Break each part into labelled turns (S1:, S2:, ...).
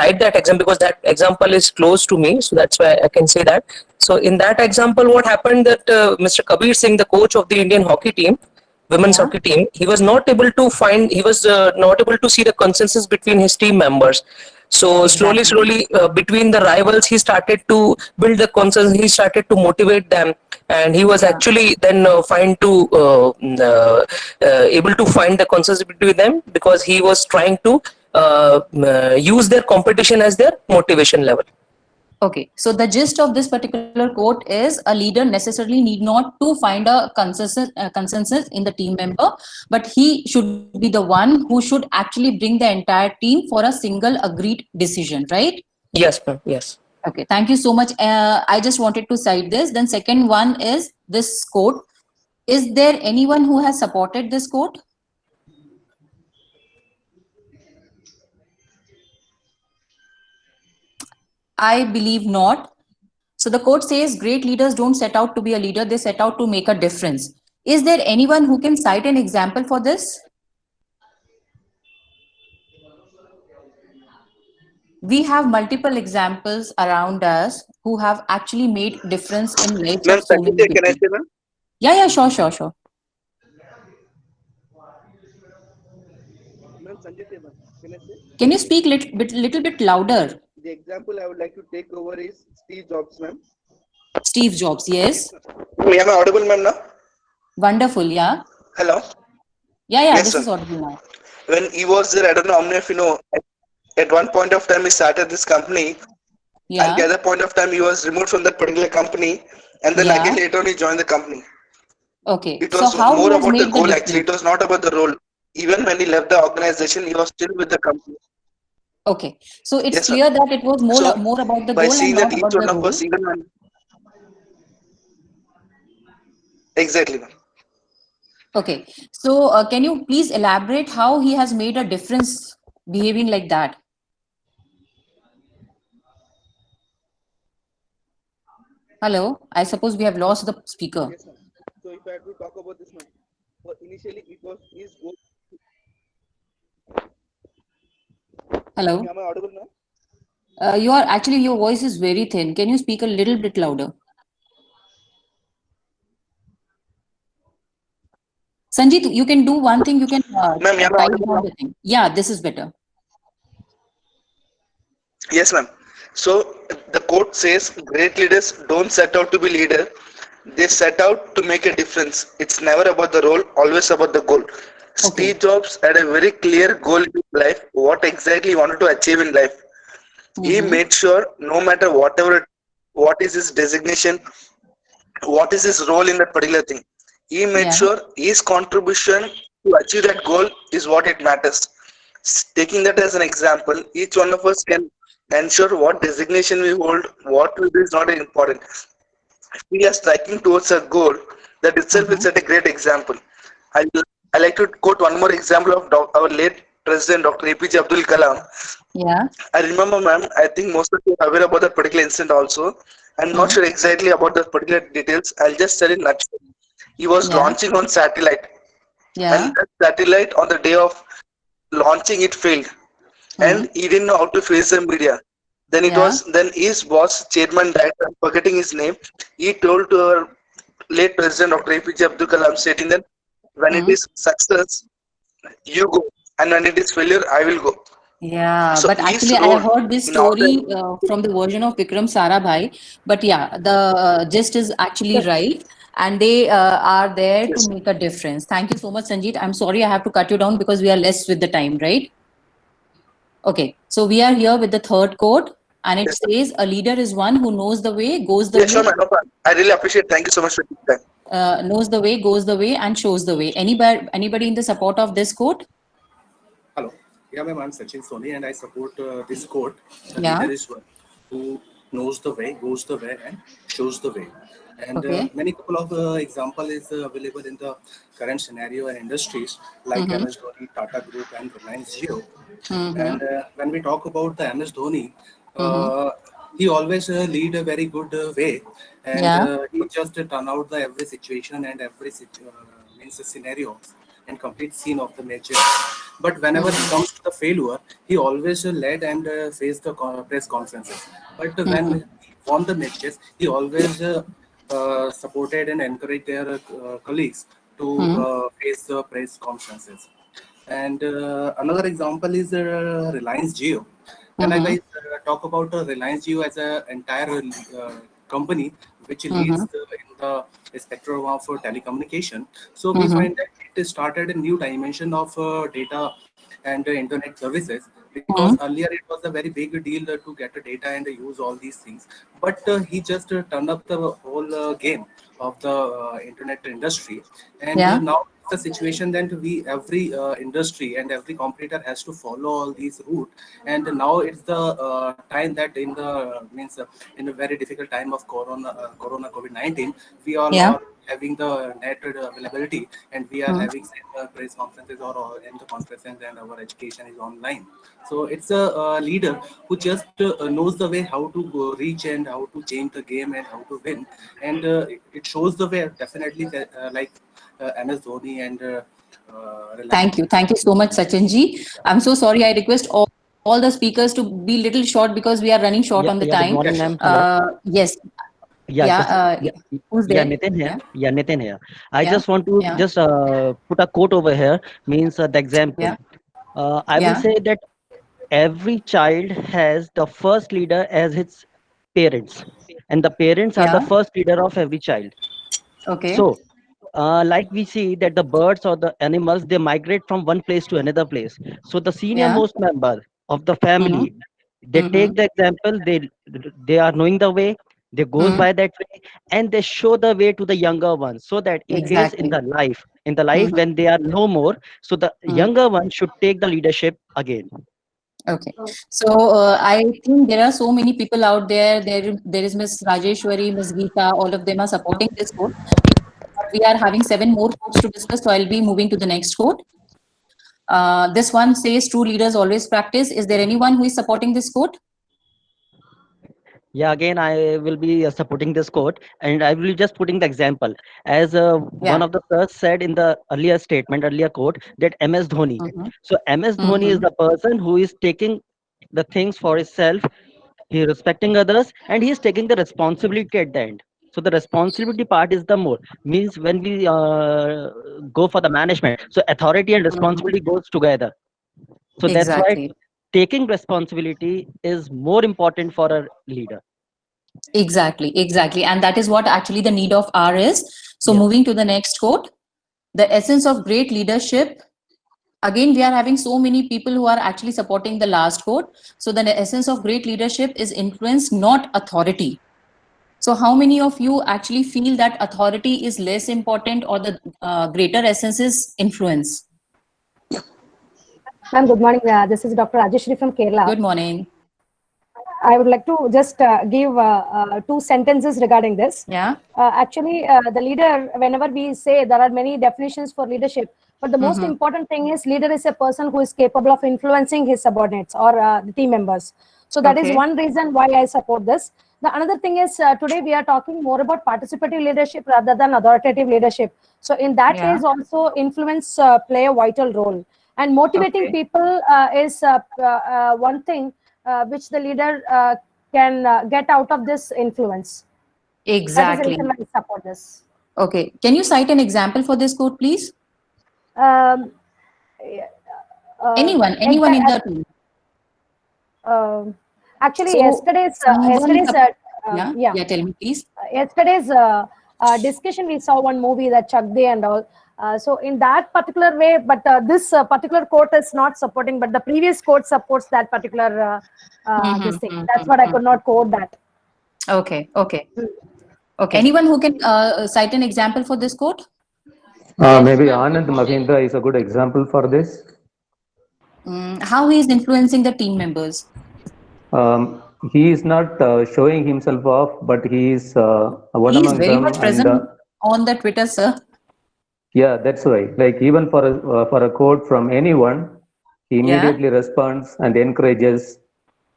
S1: cite that example because that example is close to me, so that's why I can say that. So in that example, what happened that Mr. Kabir Singh, the coach of the Indian hockey team, women's
S2: Yeah.
S1: hockey team, he was not able to find, he was not able to see the consensus between his team members. So slowly, between the rivals, he started to build the consensus. He started to motivate them, and he was
S2: Yeah.
S1: actually then able to find the consensus between them because he was trying to use their competition as their motivation level.
S2: Okay, so the gist of this particular quote is a leader necessarily need not to find a consensus in the team member, but he should be the one who should actually bring the entire team for a single agreed decision, right?
S1: Yes, ma'am. Yes.
S2: Okay, thank you so much. I just wanted to cite this. Then second one is this quote. Is there anyone who has supported this quote? I believe not. So the quote says, great leaders don't set out to be a leader, they set out to make a difference. Is there anyone who can cite an example for this? We have multiple examples around us who have actually made difference in lives
S3: Ma'am,
S2: of so many
S3: Sanjay, can I
S2: people.
S3: say, ma'am?
S2: Yeah, sure.
S3: Ma'am, Sanjay, ma'am, can I say?
S2: Can you speak little bit louder?
S3: The example I would like to take over is Steve Jobs, ma'am.
S2: Steve Jobs, yes.
S3: Am I audible, ma'am, now?
S2: Wonderful, yeah.
S3: Hello?
S2: Yeah,
S3: Yes,
S2: this
S3: sir.
S2: is audible now.
S3: When he was there, I don't know how many of you know, at one point of time he started this company, and the
S2: Yeah,
S3: other point of time he was removed from that particular company, and then
S2: yeah.
S3: again later on he joined the company.
S2: Okay,
S3: It
S2: so
S3: was
S2: how he
S3: more
S2: has
S3: about the
S2: made the
S3: goal actually,
S2: difference?
S3: it was not about the role. Even when he left the organization, he was still with the company.
S2: Okay, so it's
S3: Yes, ma'am.
S2: clear that it was
S3: So
S2: more about the
S3: by
S2: goal and
S3: seeing that
S2: not
S3: each
S2: about the
S3: one of
S2: role.
S3: us, even when exactly, ma'am.
S2: Okay, so can you please elaborate how he has made a difference behaving like that? Hello, I suppose we have lost the speaker.
S3: Yes, ma'am. So if I have to talk about this, ma'am, so initially it was his goal.
S2: Hello,
S3: Am I audible now?
S2: your voice is very thin. Can you speak a little bit louder? Sanjit, you can do one thing. You can
S3: Ma'am, am I
S2: type
S3: audible
S2: down
S3: now?
S2: the thing. Yeah, this is better.
S3: Yes, ma'am. So the quote says, "Great leaders don't set out to be leader; they set out to make a difference. It's never about the role, always about the goal."
S2: Okay.
S3: Steve Jobs had a very clear goal in life. What exactly he wanted to achieve in life. He
S2: Mm-hmm.
S3: made sure, no matter what is his designation, what is his role in that particular thing, he made
S2: Yeah.
S3: sure his contribution to achieve that goal is what it matters. Taking that as an example, each one of us can ensure what designation we hold, what we do is not important. If we are striking towards a goal, that itself will
S2: Mm-hmm.
S3: set a great example. I, I like to quote one more example of our late President Dr. APJ Abdul Kalam.
S2: Yeah.
S3: I remember, ma'am, I think most of you are aware about that particular incident also. I'm not
S2: Mm.
S3: sure exactly about the particular details. I'll just tell in nutshell. He was
S2: Yeah.
S3: launching on satellite,
S2: Yeah.
S3: and that satellite on the day of launching it failed,
S2: Mm.
S3: and he didn't know how to face the media.
S2: Yeah.
S3: Then his boss, chairman, director, I'm forgetting his name. He told to our late president Dr. APJ Abdul Kalam, stating that when it
S2: Mm.
S3: is success, you go, and when it is failure, I will go.
S2: Yeah,
S3: So
S2: but
S3: his
S2: actually, I
S3: role
S2: have heard this
S3: in all
S2: story from the version of Vikram Sarabhai. But yeah, the gist is actually right, and they are there to
S3: yes,
S2: make a difference. Thank you so much, Sanjeet. I'm sorry I have to cut you down because we are less with the time, right? Okay, so we are here with the third quote, and it
S3: yes, sir.
S2: says, "A leader is one who knows the way, goes the
S3: Yes, sure,
S2: way,
S3: man. No problem. I really appreciate. Thank you so much for your time.
S2: goes the way, and shows the way." Anybody in the support of this quote?
S4: Hello. Yeah, ma'am, I'm Sachin Soni and I support this quote. The
S2: Yeah.
S4: leader is one who knows the way, goes the way, and shows the way. And
S2: Okay.
S4: many couple of example is available in the current scenario and industries like
S2: Mm-hmm.
S4: MS Dhoni, Tata Group, and Reliance Jio.
S2: Mm-hmm.
S4: And when we talk about the MS Dhoni,
S2: Mm-hmm.
S4: he always lead a very good way, and
S2: Yeah.
S4: he just turn out the every situation and every means scenario and complete scene of the nature But whenever it comes to the failure, he always led and faced the press conferences. But when he won the matches, he always supported and encouraged their colleagues to face the press conferences. And another example is Reliance Jio. When I guys talk about Reliance Jio as an entire company which leads in the spectrum of telecommunication, so we find that it started a new dimension of data and internet services, because earlier it was a very big deal to get the data and use all these things. But he just turned up the whole game of the internet industry, and
S2: Yeah.
S4: now the situation that we every industry and every competitor has to follow all these route. And now it's the time that in the means in a very difficult time of corona COVID-19, we all
S2: Yeah.
S4: are having the net availability, and we are having press conferences or in the conferences, and our education is online. So it's a leader who just knows the way how to reach and how to change the game and how to win. And it shows the way definitely that, like MS Dhoni and
S2: Thank you. Thank you so much, Sachin ji. I'm so sorry. I request all the speakers to be little short because we are running short on the
S5: Good
S2: time.
S5: morning, ma'am. Hello.
S2: Yes.
S5: Yeah,
S2: Yeah. Who's
S5: yeah,
S2: there?
S5: Nitin here.
S2: Yeah.
S5: Yeah, Nitin here. I
S2: Yeah.
S5: just want to
S2: Yeah.
S5: just put a quote over here, means the example.
S2: Yeah.
S5: I will
S2: Yeah.
S5: say that every child has the first leader as its parents, and the parents are the
S2: Yeah.
S5: first leader of every child.
S2: Okay.
S5: So, like we see that the birds or the animals, they migrate from one place to another place. So the senior
S2: Yeah.
S5: most member of the
S2: Mm-hmm.
S5: family, they
S2: Mm-hmm.
S5: take the example, they are knowing the way, they goes
S2: Mm-hmm.
S5: by that way, and they show the way to the younger ones, so that in case
S2: Exactly.
S5: in the life
S2: Mm-hmm.
S5: when they are no more, so the
S2: Mm-hmm.
S5: younger one should take the leadership again.
S2: Okay. So I think there are so many people out there. There is Miss Rajeshwari, Miss Geeta. All of them are supporting this quote. We are having 7 more quotes to discuss, so I'll be moving to the next quote. This one says, "True leaders always practice." Is there anyone who is supporting this quote?
S5: Yeah, again, I will be supporting this quote, and I will be just putting the example. As one
S2: Yeah.
S5: of the sirs said in the earlier quote, that MS Dhoni.
S2: Mm-hmm.
S5: So MS Dhoni is
S2: Mm-hmm.
S5: the person who is taking the things for himself, he is respecting others, and he is taking the responsibility at the end. So the responsibility part is the more, means when we go for the management, so authority and
S2: Mm-hmm.
S5: responsibility goes together. So that's why
S2: Exactly.
S5: taking responsibility is more important for a leader.
S2: Exactly. Exactly. And that is what actually the need of hour is. So
S5: Yes.
S2: moving to the next quote. The essence of great leadership. Again, we are having so many people who are actually supporting the last quote. So the essence of great leadership is influence, not authority. So how many of you actually feel that authority is less important or the greater essence is influence?
S6: Ma'am, good morning. This is Dr. Rajeshri from Kerala.
S2: Good morning.
S6: I would like to just give 2 sentences regarding this.
S2: Yeah.
S6: Actually, the leader, whenever we say there are many definitions for leadership, but the most important thing is leader is a person who is capable of influencing his subordinates or the team members. So that is
S2: Okay.
S6: one reason why I support this. The another thing is today we are talking more about participative leadership rather than authoritative leadership. So in that
S2: Yeah.
S6: case, also influence play a vital role. And motivating
S2: Okay.
S6: people is one thing which the leader can get out of this influence. That is the
S2: Exactly.
S6: reason why I support this.
S2: Okay. Can you cite an example for this quote, please?
S6: Um,
S2: Anyone in the team.
S6: Actually,
S2: So
S6: yesterday's
S2: yeah.
S6: yeah,
S2: Yeah. Tell me, please.
S6: yesterday's discussion we saw one movie, that Chak De and all. So in that particular way, but this particular quote is not supporting, but the previous quote supports that particular this thing. That's what I could not quote that.
S2: Okay. Okay. Okay. Anyone who can cite an example for this quote?
S7: Maybe Anand Mahindra is a good example for this.
S2: How he is influencing the team members?
S7: He is not showing himself off, but he is one
S2: He is
S7: among
S2: very
S7: them.
S2: much
S7: And
S2: present on the Twitter, sir.
S7: yeah, that's why. Like even for a quote from anyone, he
S2: Yeah.
S7: immediately responds and encourages.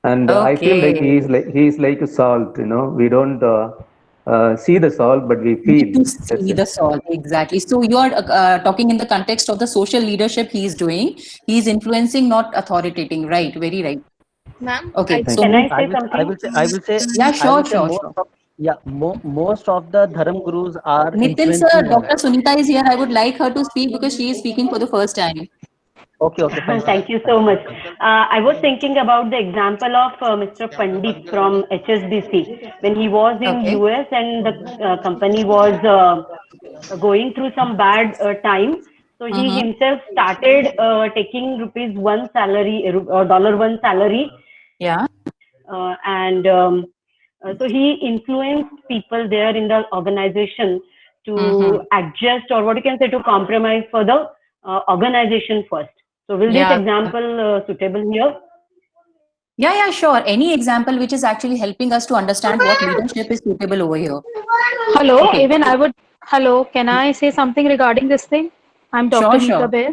S7: And I feel like
S2: Okay.
S7: he is like salt. You know, we don't see the salt, but we feel.
S2: Need to
S7: That's
S2: see
S7: it.
S2: the salt, exactly. So you are talking in the context of the social leadership he is doing. He is influencing, not authoritating. Right, very right.
S8: Ma'am,
S2: Okay,
S7: Thank
S2: so
S8: can
S7: you.
S8: I
S5: I
S8: say
S5: will, I
S8: something?
S5: will say, I will say,
S2: yeah,
S5: I
S2: sure,
S5: will say
S2: sure,
S5: most
S2: sure.
S5: of, yeah, most of the Dharam Gurus are
S2: Nitin sir,
S5: influencing
S2: Dr. Sunita is here. I would like her to speak because she is speaking for the first time.
S5: Okay, okay, fine, fine.
S8: Thank you so much. I was thinking about the example of Mr. Pandit from HSBC when he was in
S2: Okay.
S8: US and the company was going through some bad time. So he
S2: Mm-hmm.
S8: himself started taking rupees one salary or dollar one salary,
S2: Yeah.
S8: and so he influenced people there in the organization
S2: Mm-hmm.
S8: to adjust, or what you can say, to compromise for the organization first. So will this
S2: Yeah.
S8: example suitable here?
S2: Yeah, yeah, sure. Any example which is actually helping us to understand what leadership is suitable over here.
S6: Hello,
S2: Okay.
S6: even I would. Hello, can I say something regarding this thing? I'm Dr.
S2: Sure,
S6: Meeta
S2: sure.
S6: Bair.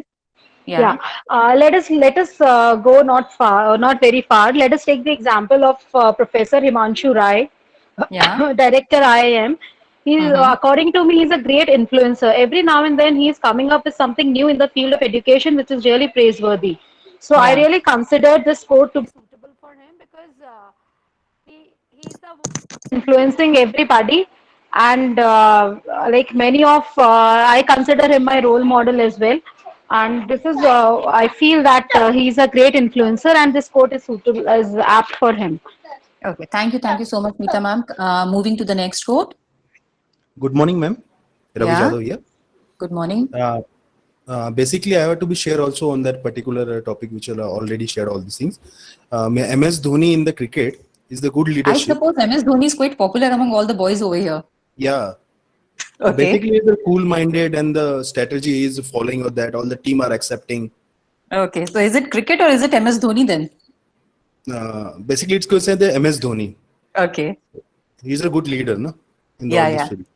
S2: Yeah.
S6: Yeah, let us go not far, not very far. Let us take the example of Professor Himanshu Rai,
S2: Yeah.
S6: Director IIM.
S2: Mm-hmm.
S6: According to me, he's a great influencer. Every now and then, he is coming up with something new in the field of education, which is really praiseworthy. So I
S2: Yeah.
S6: really consider this quote to be suitable for him because he's the one influencing everybody, and like many of I consider him my role model as well. And this is I feel that he's a great influencer, and this quote is suitable, is apt for him.
S2: Okay. Thank you. Thank you so much, Meeta ma'am. Moving to the next quote.
S9: Good morning, ma'am. Ravi
S2: Yeah.
S9: Jadhav here.
S2: Good morning.
S9: Basically, I have to be share also on that particular topic which I already shared all these things. MS Dhoni in the cricket is the good
S2: I
S9: leadership.
S2: suppose MS Dhoni is quite popular among all the boys over here.
S9: Yeah.
S2: Okay.
S9: Basically, he's cool-minded and the strategy is following of that. All the team are accepting.
S2: Okay. So is it cricket or is it MS Dhoni then?
S9: Basically, it's going to say the MS Dhoni.
S2: Okay.
S9: He's a good leader, no? In
S2: Yeah,
S9: all this
S2: yeah.
S9: field.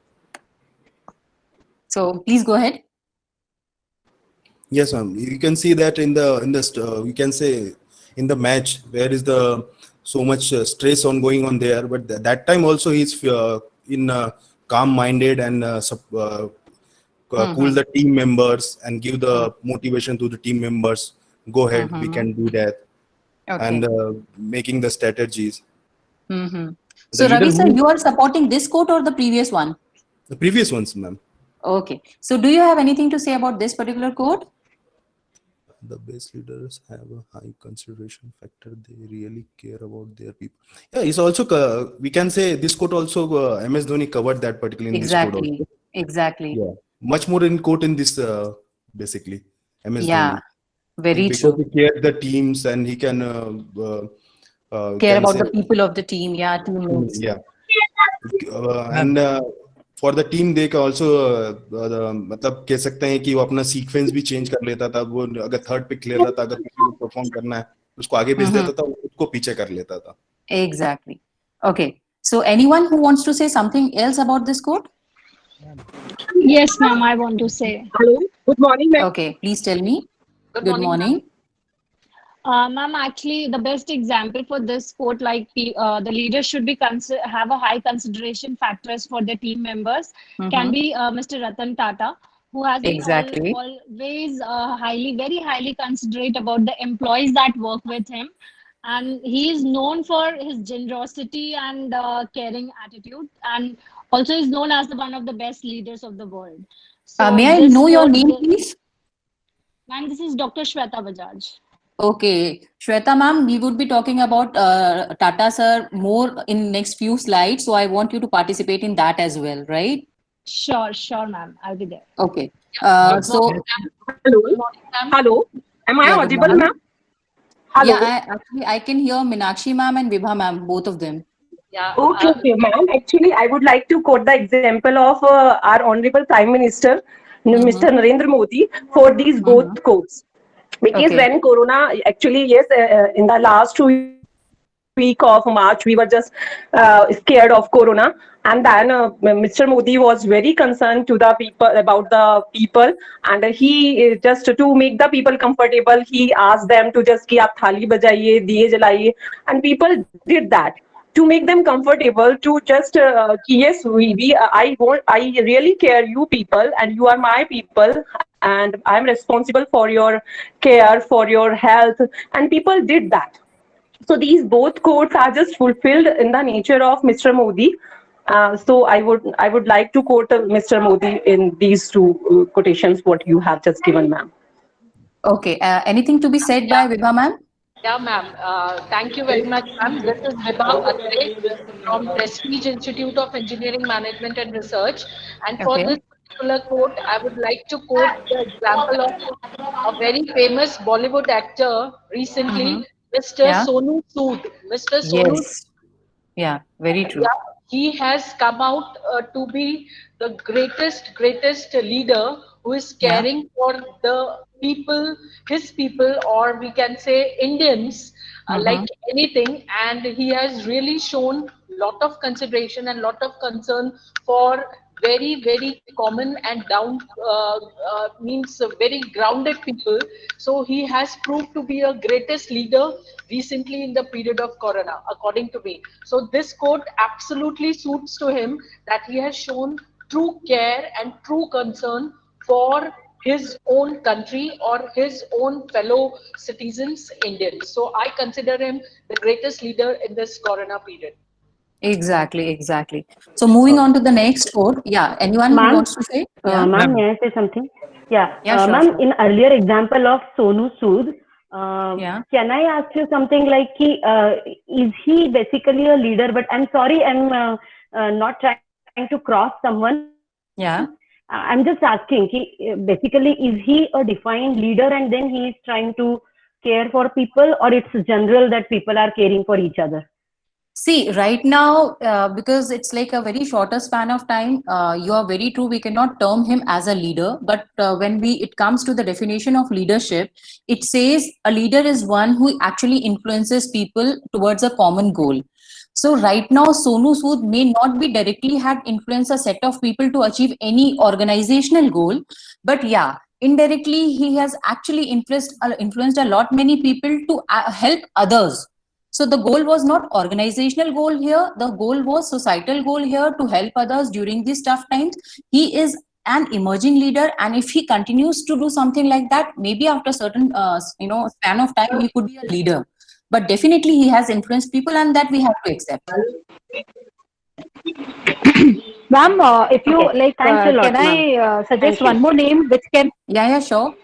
S2: So please go ahead.
S9: Yes, ma'am. You can see that in the we can say in the match where is the so much stress on going on there, but that time also he's in calm-minded and cool the team members and give the motivation to the team members. Go ahead, we can do that,
S2: Okay.
S9: and making the strategies.
S2: Mm-hmm.
S9: The
S2: So
S9: leader
S2: Ravi sir,
S9: who-
S2: you are supporting this quote or the previous one?
S9: The previous ones, ma'am.
S2: Okay. So do you have anything to say about this particular quote?
S9: The best leaders have a high consideration factor. They really care about their people. Yeah, it's also we can say this quote also MS Dhoni covered that particularly in this quote
S2: Exactly.
S9: also.
S2: Exactly.
S9: Yeah, much more in quote in this basically MS
S2: Yeah.
S9: Dhoni.
S2: Very
S9: Because
S2: true.
S9: he cared the teams and he can
S2: Care
S9: can
S2: about
S9: say
S2: the people of the team. Yeah, teammates.
S9: yeah. And for the team they can also मतलब कह सकते हैं कि वो अपना sequence भी change कर लेता था. वो अगर थर्ड पे खेल रहा था, अगर किसी को परफॉर्म करना है उसको आगे भेज देता था, वो उसको पीछे कर लेता था.
S2: Exactly. Okay. So anyone who wants to say something else about this quote?
S10: Yes, ma'am, I want to say.
S11: Hello. Good morning, ma'am.
S2: Okay. Please tell me. Good morning.
S10: Ma'am, actually, the best example for this quote, like the leaders should be have a high consideration factors for their team members, can be Mr. Ratan Tata, who has been
S2: Exactly.
S10: always very highly considerate about the employees that work with him, and he is known for his generosity and caring attitude, and also is known as one of the best leaders of the world. So
S2: May I
S10: this
S2: know your
S10: quote
S2: name, please?
S10: Ma'am, this is Dr. Shweta Bajaj.
S2: Okay, Shweta ma'am, we would be talking about Tata sir more in next few slides. So I want you to participate in that as well, right?
S10: Sure, ma'am. I'll be there.
S2: Okay. So
S11: Hello. Hello. Am I
S2: Yeah, good
S11: audible,
S2: morning.
S11: ma'am? Hello.
S2: yeah, I can hear Meenakshi ma'am and Vibha ma'am, both of them.
S11: Okay, ma'am. Actually, I would like to quote the example of our Honorable Prime Minister, Mr. Narendra Modi, for these both quotes. Because
S2: Okay.
S11: when Corona, actually, yes, in the last 2 weeks of March, we were just scared of Corona. And then Mr. Modi was very concerned to the people about the people, and he just to make the people comfortable, he asked them to just कि आप थाली बजाइए, दिए जलाइए, and people did that. to make them comfortable to just yes, I really care you people, and you are my people, and I'm responsible for your care, for your health, and people did that. So these both quotes are just fulfilled in the nature of Mr. Modi. So I would like to quote Mr. Modi in these two quotations what you have just given, ma'am.
S2: Okay, anything to be said by Vibha ma'am?
S12: Yeah, ma'am. Thank you very much, ma'am. This is Vibha Atre from Prestige Institute of Engineering Management and Research. And for
S2: Okay.
S12: this particular quote, I would like to quote the example of a very famous Bollywood actor recently, Mr.
S2: Yeah.
S12: Sonu Sood. Mr. Sonu
S2: Yes. Yeah, very true.
S12: yeah, he has come out to be the greatest leader who is caring for the people, his people, or we can say Indians, like anything. And he has really shown lot of consideration and lot of concern for very common and down means very grounded people. So he has proved to be a greatest leader recently in the period of corona, according to me. So this quote absolutely suits to him, that he has shown true care and true concern for his own country or his own fellow citizens, Indians. So I consider him the greatest leader in this corona period.
S2: Exactly. So moving on to the next quote. Yeah, anyone who
S8: Ma'am,
S2: wants to say? Yeah.
S8: ma'am, may I say something? Yeah,
S2: Yeah, sure,
S8: ma'am,
S2: sure.
S8: in earlier example of Sonu Sood,
S2: Yeah.
S8: can I ask you something like, is he basically a leader? But I'm sorry, I'm not trying to cross someone.
S2: Yeah.
S8: I'm just asking, basically, is he a defined leader and then he is trying to care for people, or it's general that people are caring for each other?
S2: See, right now, because it's like a very shorter span of time, you are very true. We cannot term him as a leader, but when it comes to the definition of leadership, it says a leader is one who actually influences people towards a common goal. So right now, Sonu Sood may not be directly had influenced a set of people to achieve any organizational goal, but yeah, indirectly he has actually influenced a lot many people to help others. So the goal was not organizational goal here. The goal was societal goal here, to help others during these tough times. He is an emerging leader, and if he continues to do something like that, maybe after certain span of time, he could be a leader. But definitely he has influenced people, and that we have to accept.
S6: Ma'am, if you
S8: Okay.
S6: like,
S8: Thanks a lot,
S6: can I
S8: ma'am.
S6: suggest
S8: Thank you.
S6: one more name which can
S2: Yeah, sure.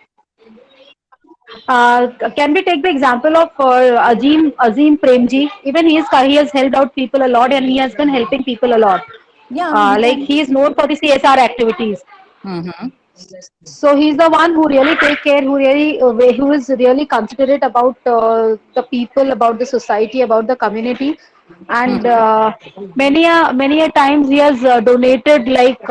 S6: can we take the example of Azim Premji? Even he has helped out people a lot, and he has been helping people a lot.
S2: Yeah,
S6: Like he is known for the CSR activities.
S2: Mm-hmm.
S6: So he's the one who really take care, who is really considerate about the people, about the society, about the community, and many a times he has donated like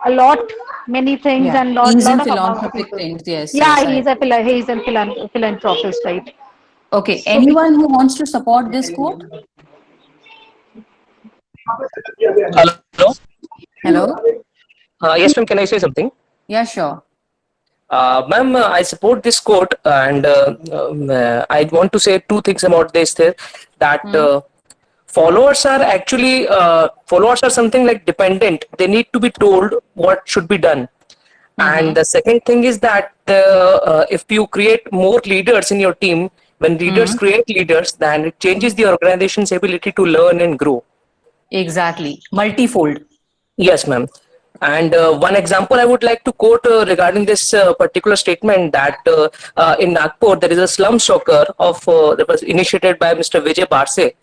S6: a lot, many things,
S2: Yeah,
S6: and lot
S2: he's in
S6: of amount of
S2: philanthropic
S6: people.
S2: things. Yes,
S6: Yeah,
S2: yes.
S6: he's a philanthropist, right?
S2: Okay.
S6: So
S2: Anyone who wants to support this quote?
S1: Hello.
S2: Hello.
S1: Yes, ma'am. Can I say something?
S2: Yeah, sure.
S1: Ma'am, I support this quote, and I want to say two things about this. That followers are actually followers are something like dependent. They need to be told what should be done. And the second thing is that if you create more leaders in your team, when leaders create leaders, then it changes the organization's ability to learn and grow.
S2: Exactly. Multifold.
S1: Yes, ma'am. And one example I would like to quote regarding this particular statement, that in Nagpur there is a slum soccer that was initiated by Mr. Vijay Barse.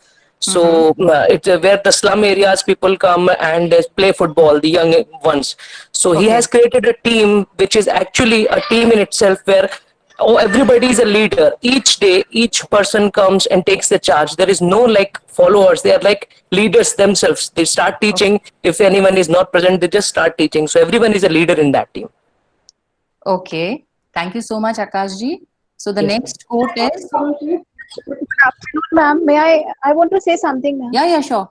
S1: So it's where the slum areas people come and play football, the young ones. So he has created a team which is actually a team in itself, where everybody is a leader. Each day, each person comes and takes the charge. There is no like followers. They are like leaders themselves. They start teaching. If anyone is not present, they just start teaching. So everyone is a leader in that team.
S2: Okay. Thank you so much, Akashji. So the next quote is.
S13: Good afternoon, ma'am. I want to say something, ma'am.
S2: Yeah, sure.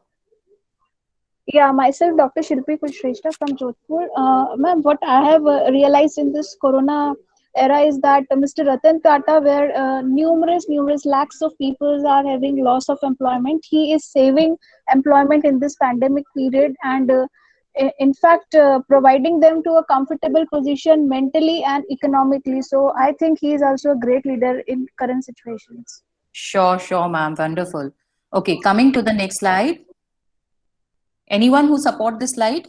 S13: Yeah, myself, Dr. Shilpi Kushrestha from Jodhpur. Ma'am, what I have realized in this corona era is that Mr. Ratan Tata, where numerous lakhs of people are having loss of employment, he is saving employment in this pandemic period, and in fact providing them to a comfortable position mentally and economically. So I think he is also a great leader in current situations.
S2: Sure, ma'am. Wonderful. Okay, coming to the next slide. Anyone who support this slide?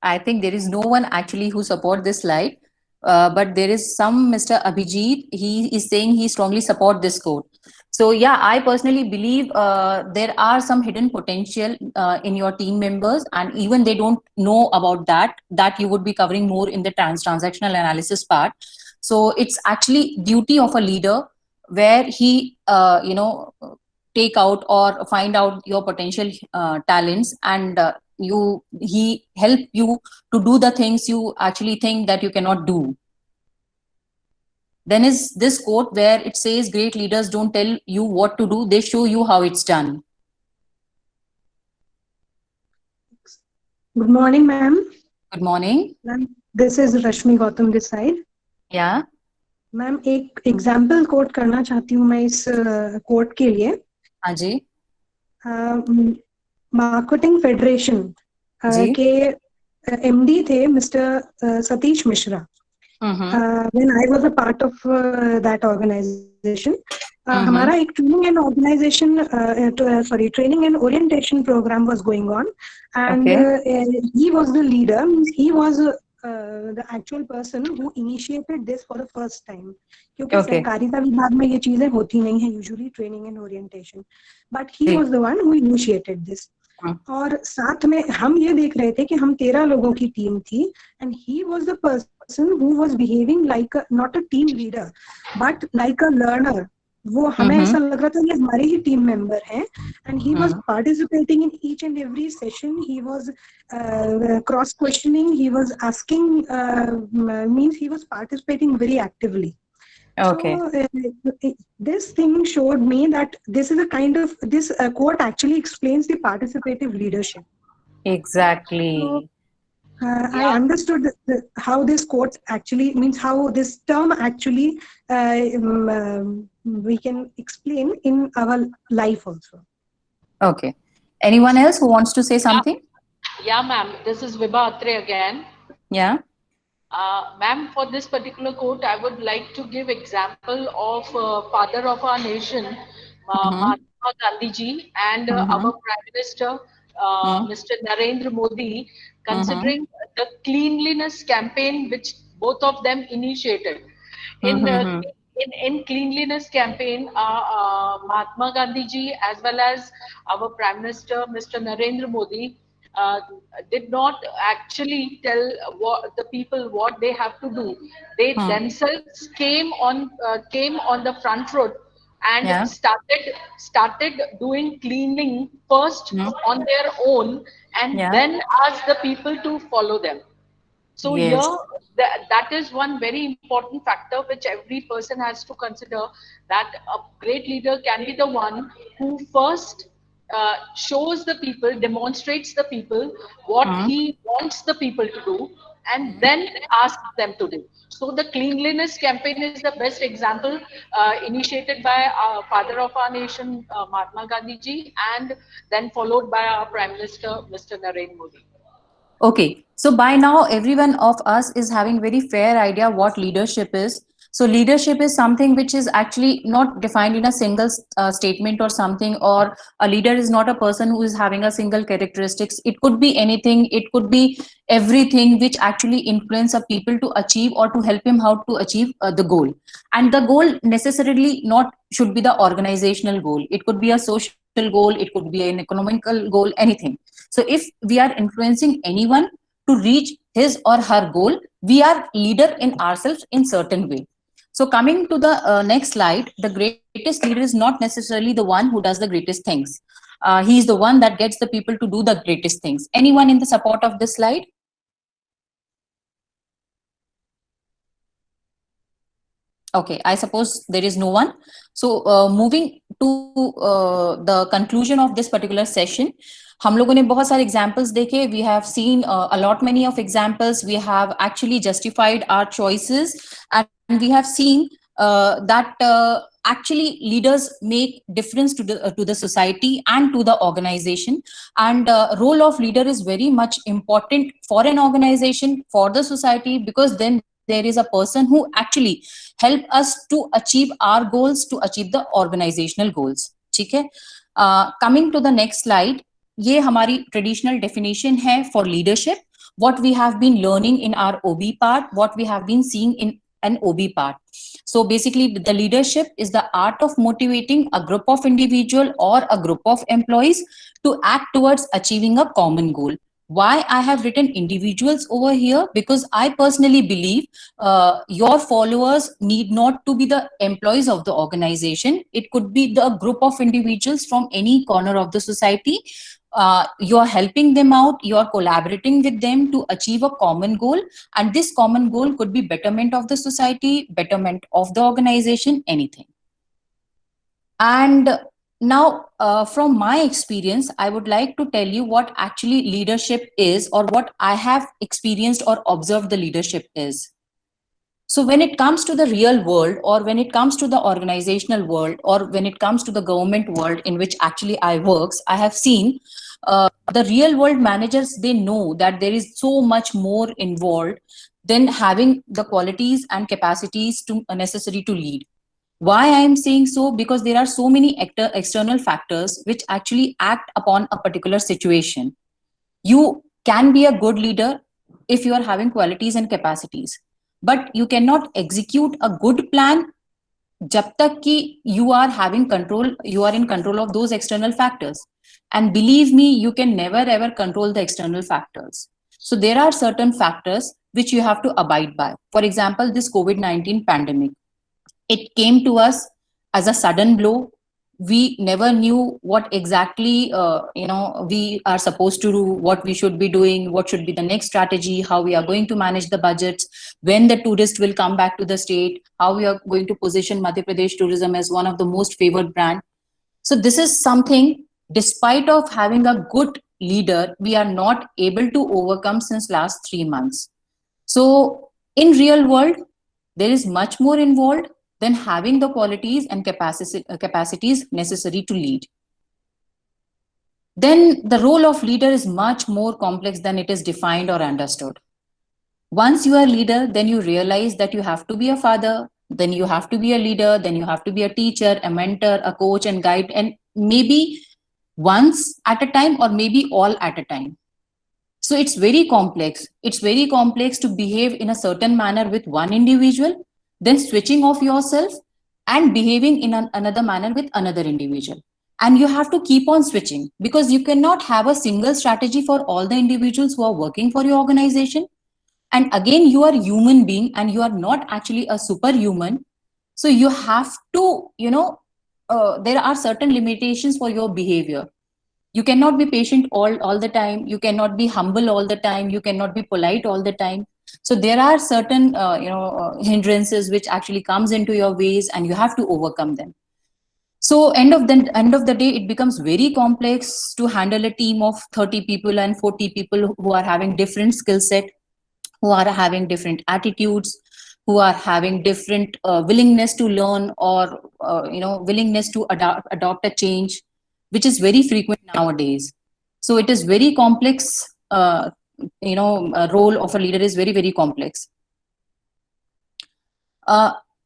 S2: I think there is no one actually who support this slide, but there is some Mr. Abhijit. He is saying he strongly support this quote. So yeah, I personally believe there are some hidden potential in your team members, and even they don't know about that you would be covering more in the transactional analysis part. So it's actually duty of a leader where he take out or find out your potential talents, and he help you to do the things you actually think that you cannot do. Then is this quote where it says great leaders don't tell you what to do, they show you how it's done.
S14: Good morning, ma'am.
S2: Good morning.
S14: Ma'am, this is Rashmi Gautam this side.
S2: Yeah.
S14: Ma'am एक example coat करना चाहती हूँ मैं इस coat के लिए.
S2: हाँ जी.
S14: Marketing federation के MD थे mister Satish Mishra. When I was a part of that organization, हमारा एक training and organization, training and orientation program was going on, and he was the leader. He was the actual person who initiated this for the first time. क्योंकि सहकारिता विभाग में ये चीजें होती नहीं हैं usually training and orientation, but he was the one who initiated this. और साथ में हम ये देख रहे थे कि हम 13 लोगों की टीम थी, and he was the person who was behaving like not a team leader but like a learner. वो हमें ऐसा लग रहा था ये हमारे ही टीम मेंबर हैं, and he was participating in each and every session. He was cross questioning, he was asking, means he was participating very actively.
S2: Okay.
S14: So, this thing showed me that this is a kind of, this quote actually explains the participative leadership.
S2: Exactly.
S14: So, I understood how this quote actually means, how this term actually we can explain in our life also.
S2: Okay. Anyone else who wants to say something?
S12: Yeah, ma'am. This is Vibha Atre again.
S2: Yeah.
S12: Ma'am, for this particular quote, I would like to give example of father of our nation, Mahatma Gandhi ji, and our Prime Minister, Mr. Narendra Modi, considering the cleanliness campaign which both of them initiated. In cleanliness campaign, Mahatma Gandhi ji as well as our Prime Minister, Mr. Narendra Modi, did not actually tell the people what they have to do. They themselves came on the front road and started doing cleaning first on their own, and then asked the people to follow them. So here, that is one very important factor which every person has to consider, that a great leader can be the one who first shows the people, demonstrates the people what he wants the people to do, and then asks them to do. So the cleanliness campaign is the best example initiated by our father of our nation, Mahatma Gandhi ji, and then followed by our Prime Minister, Mr. Narendra Modi.
S2: Okay, so by now everyone of us is having very fair idea what leadership is. So leadership is something which is actually not defined in a single statement or something, or a leader is not a person who is having a single characteristics. It could be anything, it could be everything which actually influence a people to achieve or to help him how to achieve the goal. And the goal necessarily not should be the organizational goal. It could be a social goal, it could be an economical goal, anything. So if we are influencing anyone to reach his or her goal, we are leader in ourselves in certain way. So coming to the next slide, the greatest leader is not necessarily the one who does the greatest things. He is the one that gets the people to do the greatest things. Anyone in the support of this slide? Okay, I suppose there is no one. So moving to the conclusion of this particular session, हम लोगों ने बहुत सारे examples देखे. We have seen a lot many of examples. We have actually justified our choices, and we have seen that actually leaders make difference to the society and to the organization. And role of leader is very much important for an organization, for the society, because then there is a person who actually help us to achieve our goals, to achieve the organizational goals. ठीक है? Coming to the next slide, ये हमारी traditional definition है for leadership. What we have been learning in our OB part, what we have been seeing in an OB part. So basically, the leadership is the art of motivating a group of individual or a group of employees to act towards achieving a common goal. Why I have written individuals over here? Because I personally believe your followers need not to be the employees of the organization. It could be the group of individuals from any corner of the society. You're helping them out, you're collaborating with them to achieve a common goal. And this common goal could be betterment of the society, betterment of the organization, anything. And now, from my experience, I would like to tell you what actually leadership is, or what I have experienced or observed the leadership is. So when it comes to the real world, or when it comes to the organizational world, or when it comes to the government world in which actually I works, I have seen the real world managers, they know that there is so much more involved than having the qualities and capacities necessary to lead. Why I am saying so? Because there are so many external factors which actually act upon a particular situation. You can be a good leader if you are having qualities and capacities, but you cannot execute a good plan jab tak ki you are having control, you are in control of those external factors. And believe me, you can never ever control the external factors. So there are certain factors which you have to abide by. For example, this COVID-19 pandemic. It came to us as a sudden blow. We never knew what exactly we are supposed to do, what we should be doing, what should be the next strategy, how we are going to manage the budgets, when the tourist will come back to the state, how we are going to position Madhya Pradesh tourism as one of the most favored brand. So this is something, despite of having a good leader, we are not able to overcome since last 3 months. So in real world, there is much more involved than having the qualities and capacities necessary to lead. Then the role of leader is much more complex than it is defined or understood. Once you are a leader, then you realize that you have to be a father, then you have to be a leader, then you have to be a teacher, a mentor, a coach and guide, and maybe once at a time or maybe all at a time. So it's very complex. It's very complex to behave in a certain manner with one individual, then switching off yourself and behaving in another manner with another individual. And you have to keep on switching, because you cannot have a single strategy for all the individuals who are working for your organization. And again, you are a human being and you are not actually a superhuman. So you have to, there are certain limitations for your behavior. You cannot be patient all the time. You cannot be humble all the time. You cannot be polite all the time. So there are certain, hindrances which actually comes into your ways, and you have to overcome them. So end of the day, it becomes very complex to handle a team of 30 people and 40 people who are having different skill set, who are having different attitudes, who are having different willingness to learn, or willingness to adopt a change, which is very frequent nowadays. So it is very complex. A role of a leader is very, very complex.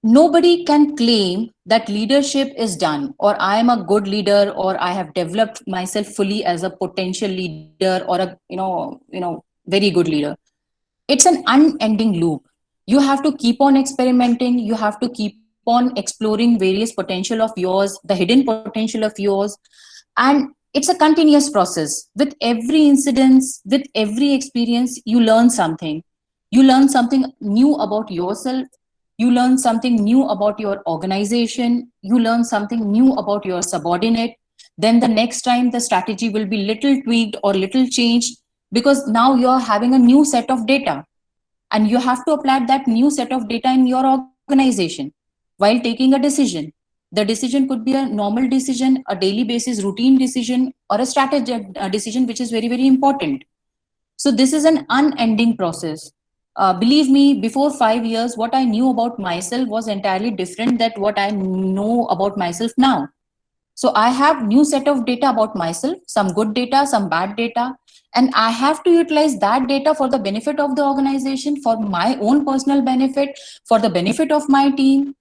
S2: Nobody can claim that leadership is done, or I am a good leader, or I have developed myself fully as a potential leader, or a very good leader. It's an unending loop. You have to keep on experimenting. You have to keep on exploring various potential of yours, the hidden potential of yours, and it's a continuous process. With every incident, with every experience, you learn something. You learn something new about yourself. You learn something new about your organization. You learn something new about your subordinate. Then the next time the strategy will be little tweaked or little changed, because now you're having a new set of data and you have to apply that new set of data in your organization. while taking a decision. The decision could be a normal decision, a daily basis routine decision, or a strategic decision, which is very, very important. So this is an unending process. Believe me, before 5 years, what I knew about myself was entirely different than what I know about myself now. So I have new set of data about myself, some good data, some bad data, and I have to utilize that data for the benefit of the organization, for my own personal benefit, for the benefit of my team,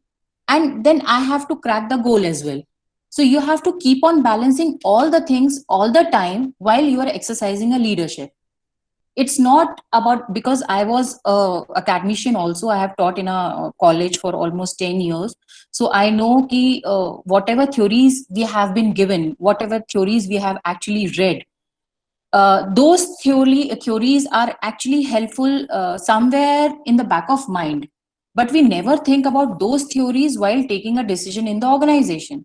S2: and then I have to crack the goal as well. So you have to keep on balancing all the things all the time while you are exercising a leadership. It's not about, because I was a academician also, I have taught in a college for almost 10 years. So I know ki, whatever theories we have been given, whatever theories we have actually read, those theories are actually helpful somewhere in the back of mind. But we never think about those theories while taking a decision in the organization.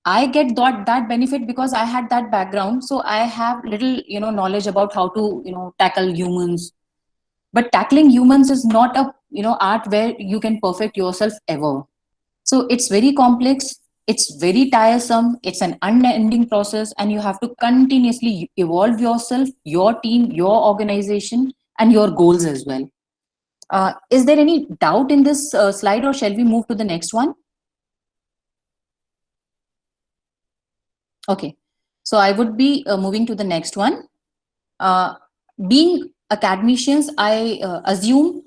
S2: I get that benefit because I had that background. So I have little, knowledge about how to, tackle humans. But tackling humans is not a, art where you can perfect yourself ever. So it's very complex. It's very tiresome. It's an unending process, and you have to continuously evolve yourself, your team, your organization, and your goals as well. Is there any doubt in this slide, or shall we move to the next one? Okay, so I would be moving to the next one. Being academicians, I assume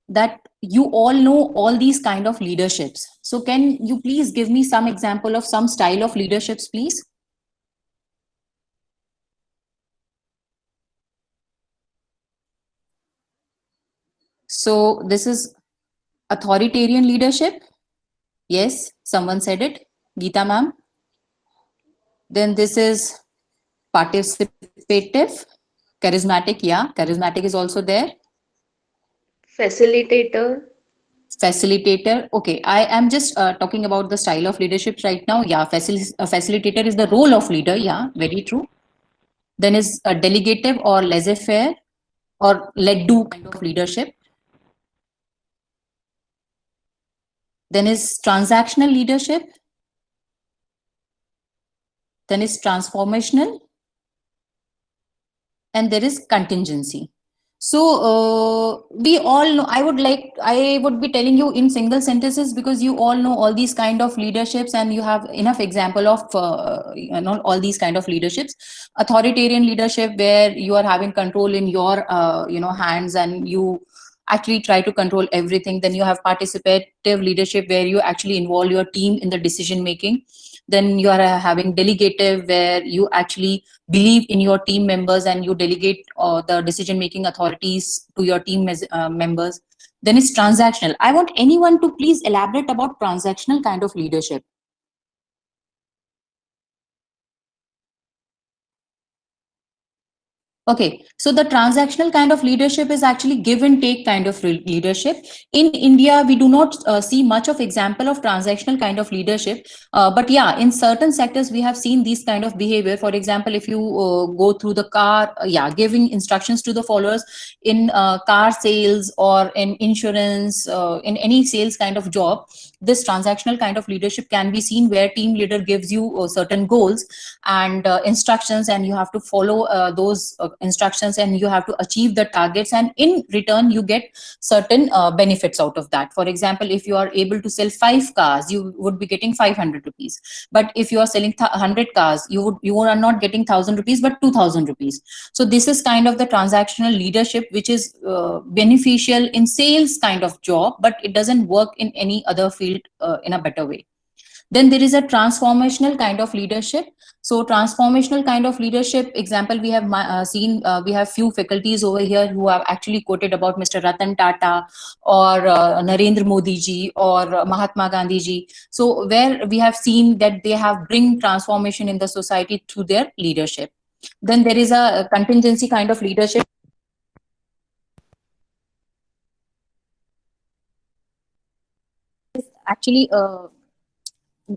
S2: that you all know all these kind of leaderships. So can you please give me some example of some style of leaderships, please? So this is authoritarian leadership. Yes, someone said it. Geeta ma'am. Then this is participative, charismatic. Yeah, charismatic is also there.
S15: Facilitator.
S2: Facilitator. Okay, I am just talking about the style of leadership right now. Yeah, facilitator is the role of leader. Yeah, very true. Then is a delegative or laissez-faire or let-do kind of leadership. Then is transactional leadership. Then is transformational. And there is contingency. So we all know, I would be telling you in single sentences, because you all know all these kind of leaderships and you have enough example of all these kind of leaderships. Authoritarian leadership, where you are having control in your hands and you actually try to control everything. Then you have participative leadership, where you actually involve your team in the decision making. Then you are having delegative, where you actually believe in your team members and you delegate the decision making authorities to your team members. Then it's transactional. I want anyone to please elaborate about transactional kind of leadership. Okay, so the transactional kind of leadership is actually give and take kind of leadership. In India, we do not see much of example of transactional kind of leadership. But yeah, in certain sectors, we have seen these kind of behavior. For example, if you go through the car, giving instructions to the followers in car sales or in insurance, in any sales kind of job, this transactional kind of leadership can be seen, where team leader gives you certain goals and instructions, and you have to follow those instructions, and you have to achieve the targets, and in return you get certain benefits out of that. For example, if you are able to sell 5 cars, you would be getting 500 rupees. But if you are selling 100 cars, you are not getting 1,000 rupees but 2,000 rupees. So this is kind of the transactional leadership, which is beneficial in sales kind of job, but it doesn't work in any other field in a better way. Then there is a transformational kind of leadership. So transformational kind of leadership, example, we have seen, we have few faculties over here who have actually quoted about Mr. Ratan Tata or Narendra Modi ji or Mahatma Gandhi ji. So where we have seen that they have bring transformation in the society through their leadership. Then there is a contingency kind of leadership. Actually,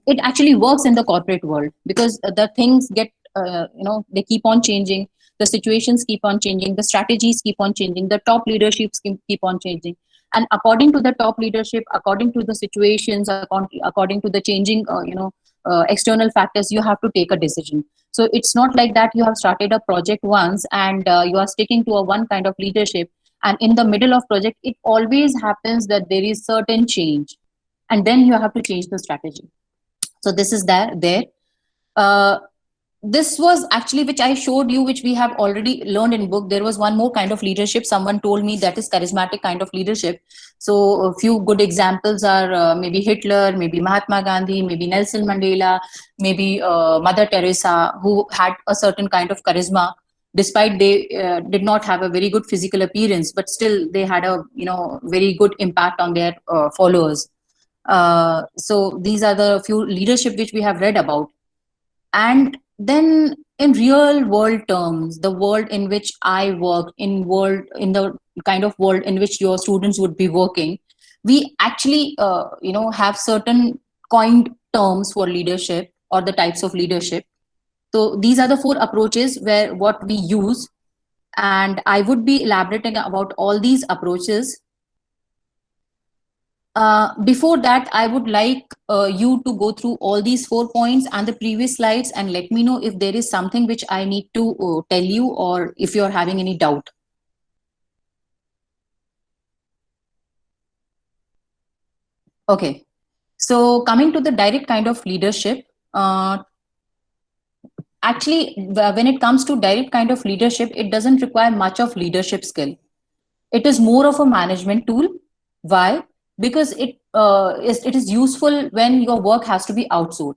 S2: it actually works in the corporate world, because the things get, they keep on changing, the situations keep on changing, the strategies keep on changing, the top leaderships keep on changing. And according to the top leadership, according to the situations, according to the changing, external factors, you have to take a decision. So it's not like that you have started a project once and you are sticking to a one kind of leadership, and in the middle of project it always happens that there is certain change, and then you have to change the strategy. So this is there. This was actually which I showed you, which we have already learned in book. There was one more kind of leadership someone told me, that is charismatic kind of leadership. So a few good examples are maybe Hitler, maybe Mahatma Gandhi, maybe Nelson Mandela, maybe Mother Teresa, who had a certain kind of charisma despite they did not have a very good physical appearance, but still they had a very good impact on their followers. So these are the few leadership which we have read about. And then in real world terms, the world in which I work, in the kind of world in which your students would be working, we actually have certain coined terms for leadership or the types of leadership. So these are the 4 approaches where what we use, and I would be elaborating about all these approaches. Before that, I would like you to go through all these 4 points and the previous slides and let me know if there is something which I need to tell you, or if you're having any doubt. Okay, so coming to the direct kind of leadership, actually, when it comes to direct kind of leadership, it doesn't require much of leadership skill. It is more of a management tool. Why? Because it is useful when your work has to be outsourced.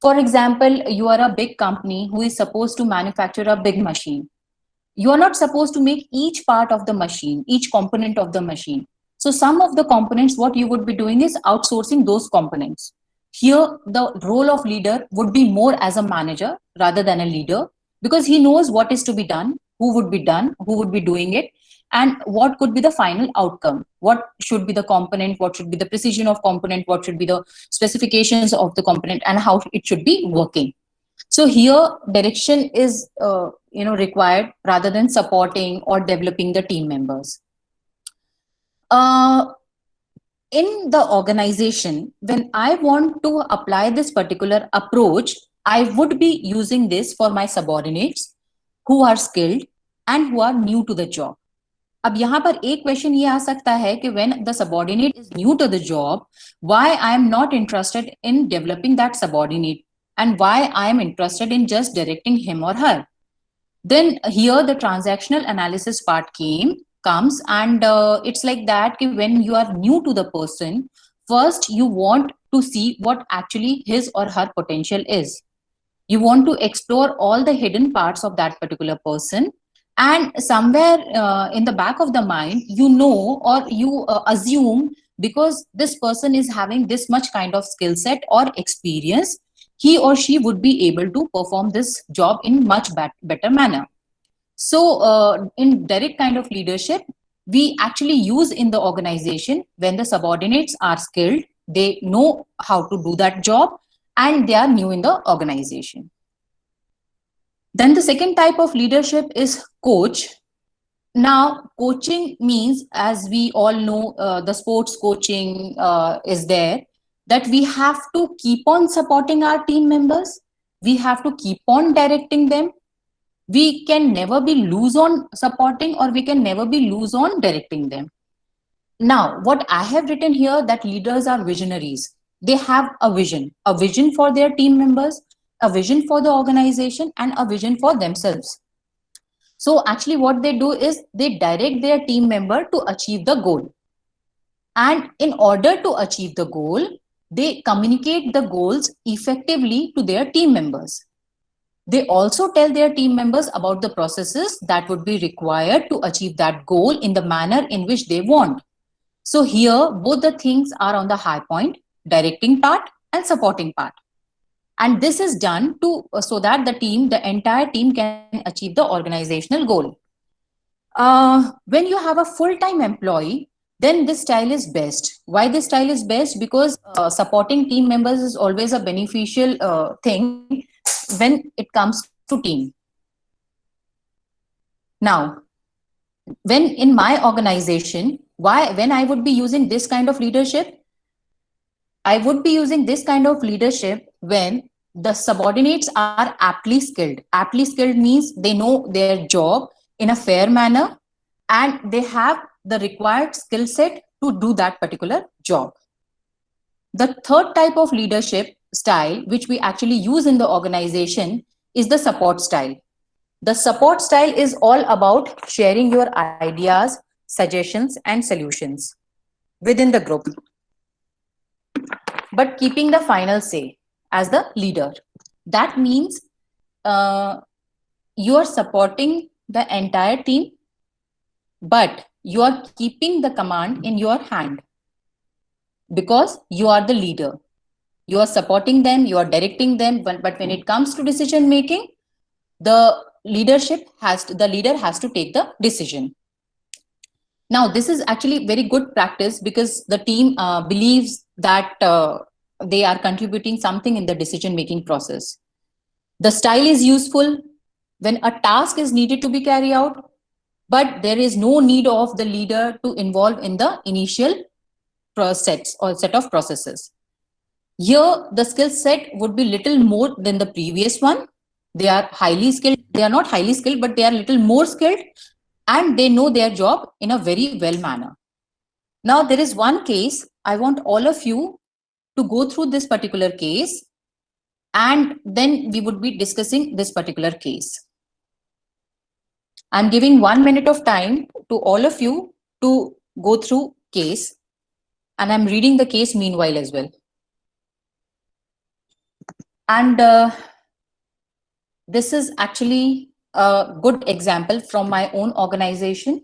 S2: For example, you are a big company who is supposed to manufacture a big machine. You are not supposed to make each part of the machine, each component of the machine. So some of the components, what you would be doing is outsourcing those components. Here, the role of leader would be more as a manager rather than a leader, because he knows what is to be done, who would be doing it, and what could be the final outcome. What should be the component, what should be the precision of component, what should be the specifications of the component, and how it should be working. So here, direction is required rather than supporting or developing the team members. In the organization, when I want to apply this particular approach, I would be using this for my subordinates who are skilled and who are new to the job. अब यहाँ पर एक question ये आ सकता है कि when the subordinate is new to the job, why I am not interested in developing that subordinate, and why I am interested in just directing him or her. Then here the transactional analysis part comes, and it's like that when you are new to the person, first you want to see what actually his or her potential is. You want to explore all the hidden parts of that particular person, and somewhere in the back of the mind, or you assume, because this person is having this much kind of skill set or experience, he or she would be able to perform this job in much better manner. So in direct kind of leadership, we actually use in the organization when the subordinates are skilled, they know how to do that job, and they are new in the organization. Then the second type of leadership is coach. Now, coaching means, as we all know, the sports coaching is there, that we have to keep on supporting our team members. We have to keep on directing them. We can never be loose on supporting, or we can never be loose on directing them. Now, what I have written here, that leaders are visionaries. They have a vision for their team members, a vision for the organization, and a vision for themselves. So actually what they do is they direct their team member to achieve the goal. And in order to achieve the goal, they communicate the goals effectively to their team members. They also tell their team members about the processes that would be required to achieve that goal in the manner in which they want. So here, both the things are on the high point, directing part and supporting part. And this is done so that the entire team can achieve the organizational goal. When you have a full-time employee, then this style is best. Why this style is best? Because supporting team members is always a beneficial thing when it comes to team. Now, when in my organization, When I would be using this kind of leadership? I would be using this kind of leadership when the subordinates are aptly skilled. Aptly skilled means they know their job in a fair manner and they have the required skill set to do that particular job. The third type of leadership style, which we actually use in the organization, is the support style. The support style is all about sharing your ideas, suggestions, and solutions within the group, but keeping the final say as the leader. That means you are supporting the entire team, but you are keeping the command in your hand because you are the leader. You are supporting them, you are directing them, but when it comes to decision making, the leader has to take the decision. Now, this is actually very good practice because the team believes that they are contributing something in the decision-making process. The style is useful when a task is needed to be carried out, but there is no need of the leader to involve in the initial process or set of processes. Here, the skill set would be little more than the previous one. They are highly skilled. They are not highly skilled, but they are little more skilled and they know their job in a very well manner. Now, there is one case. I want all of you to go through this particular case and then we would be discussing this particular case. I'm giving 1 minute of time to all of you to go through case and I'm reading the case meanwhile as well. And this is actually a good example from my own organization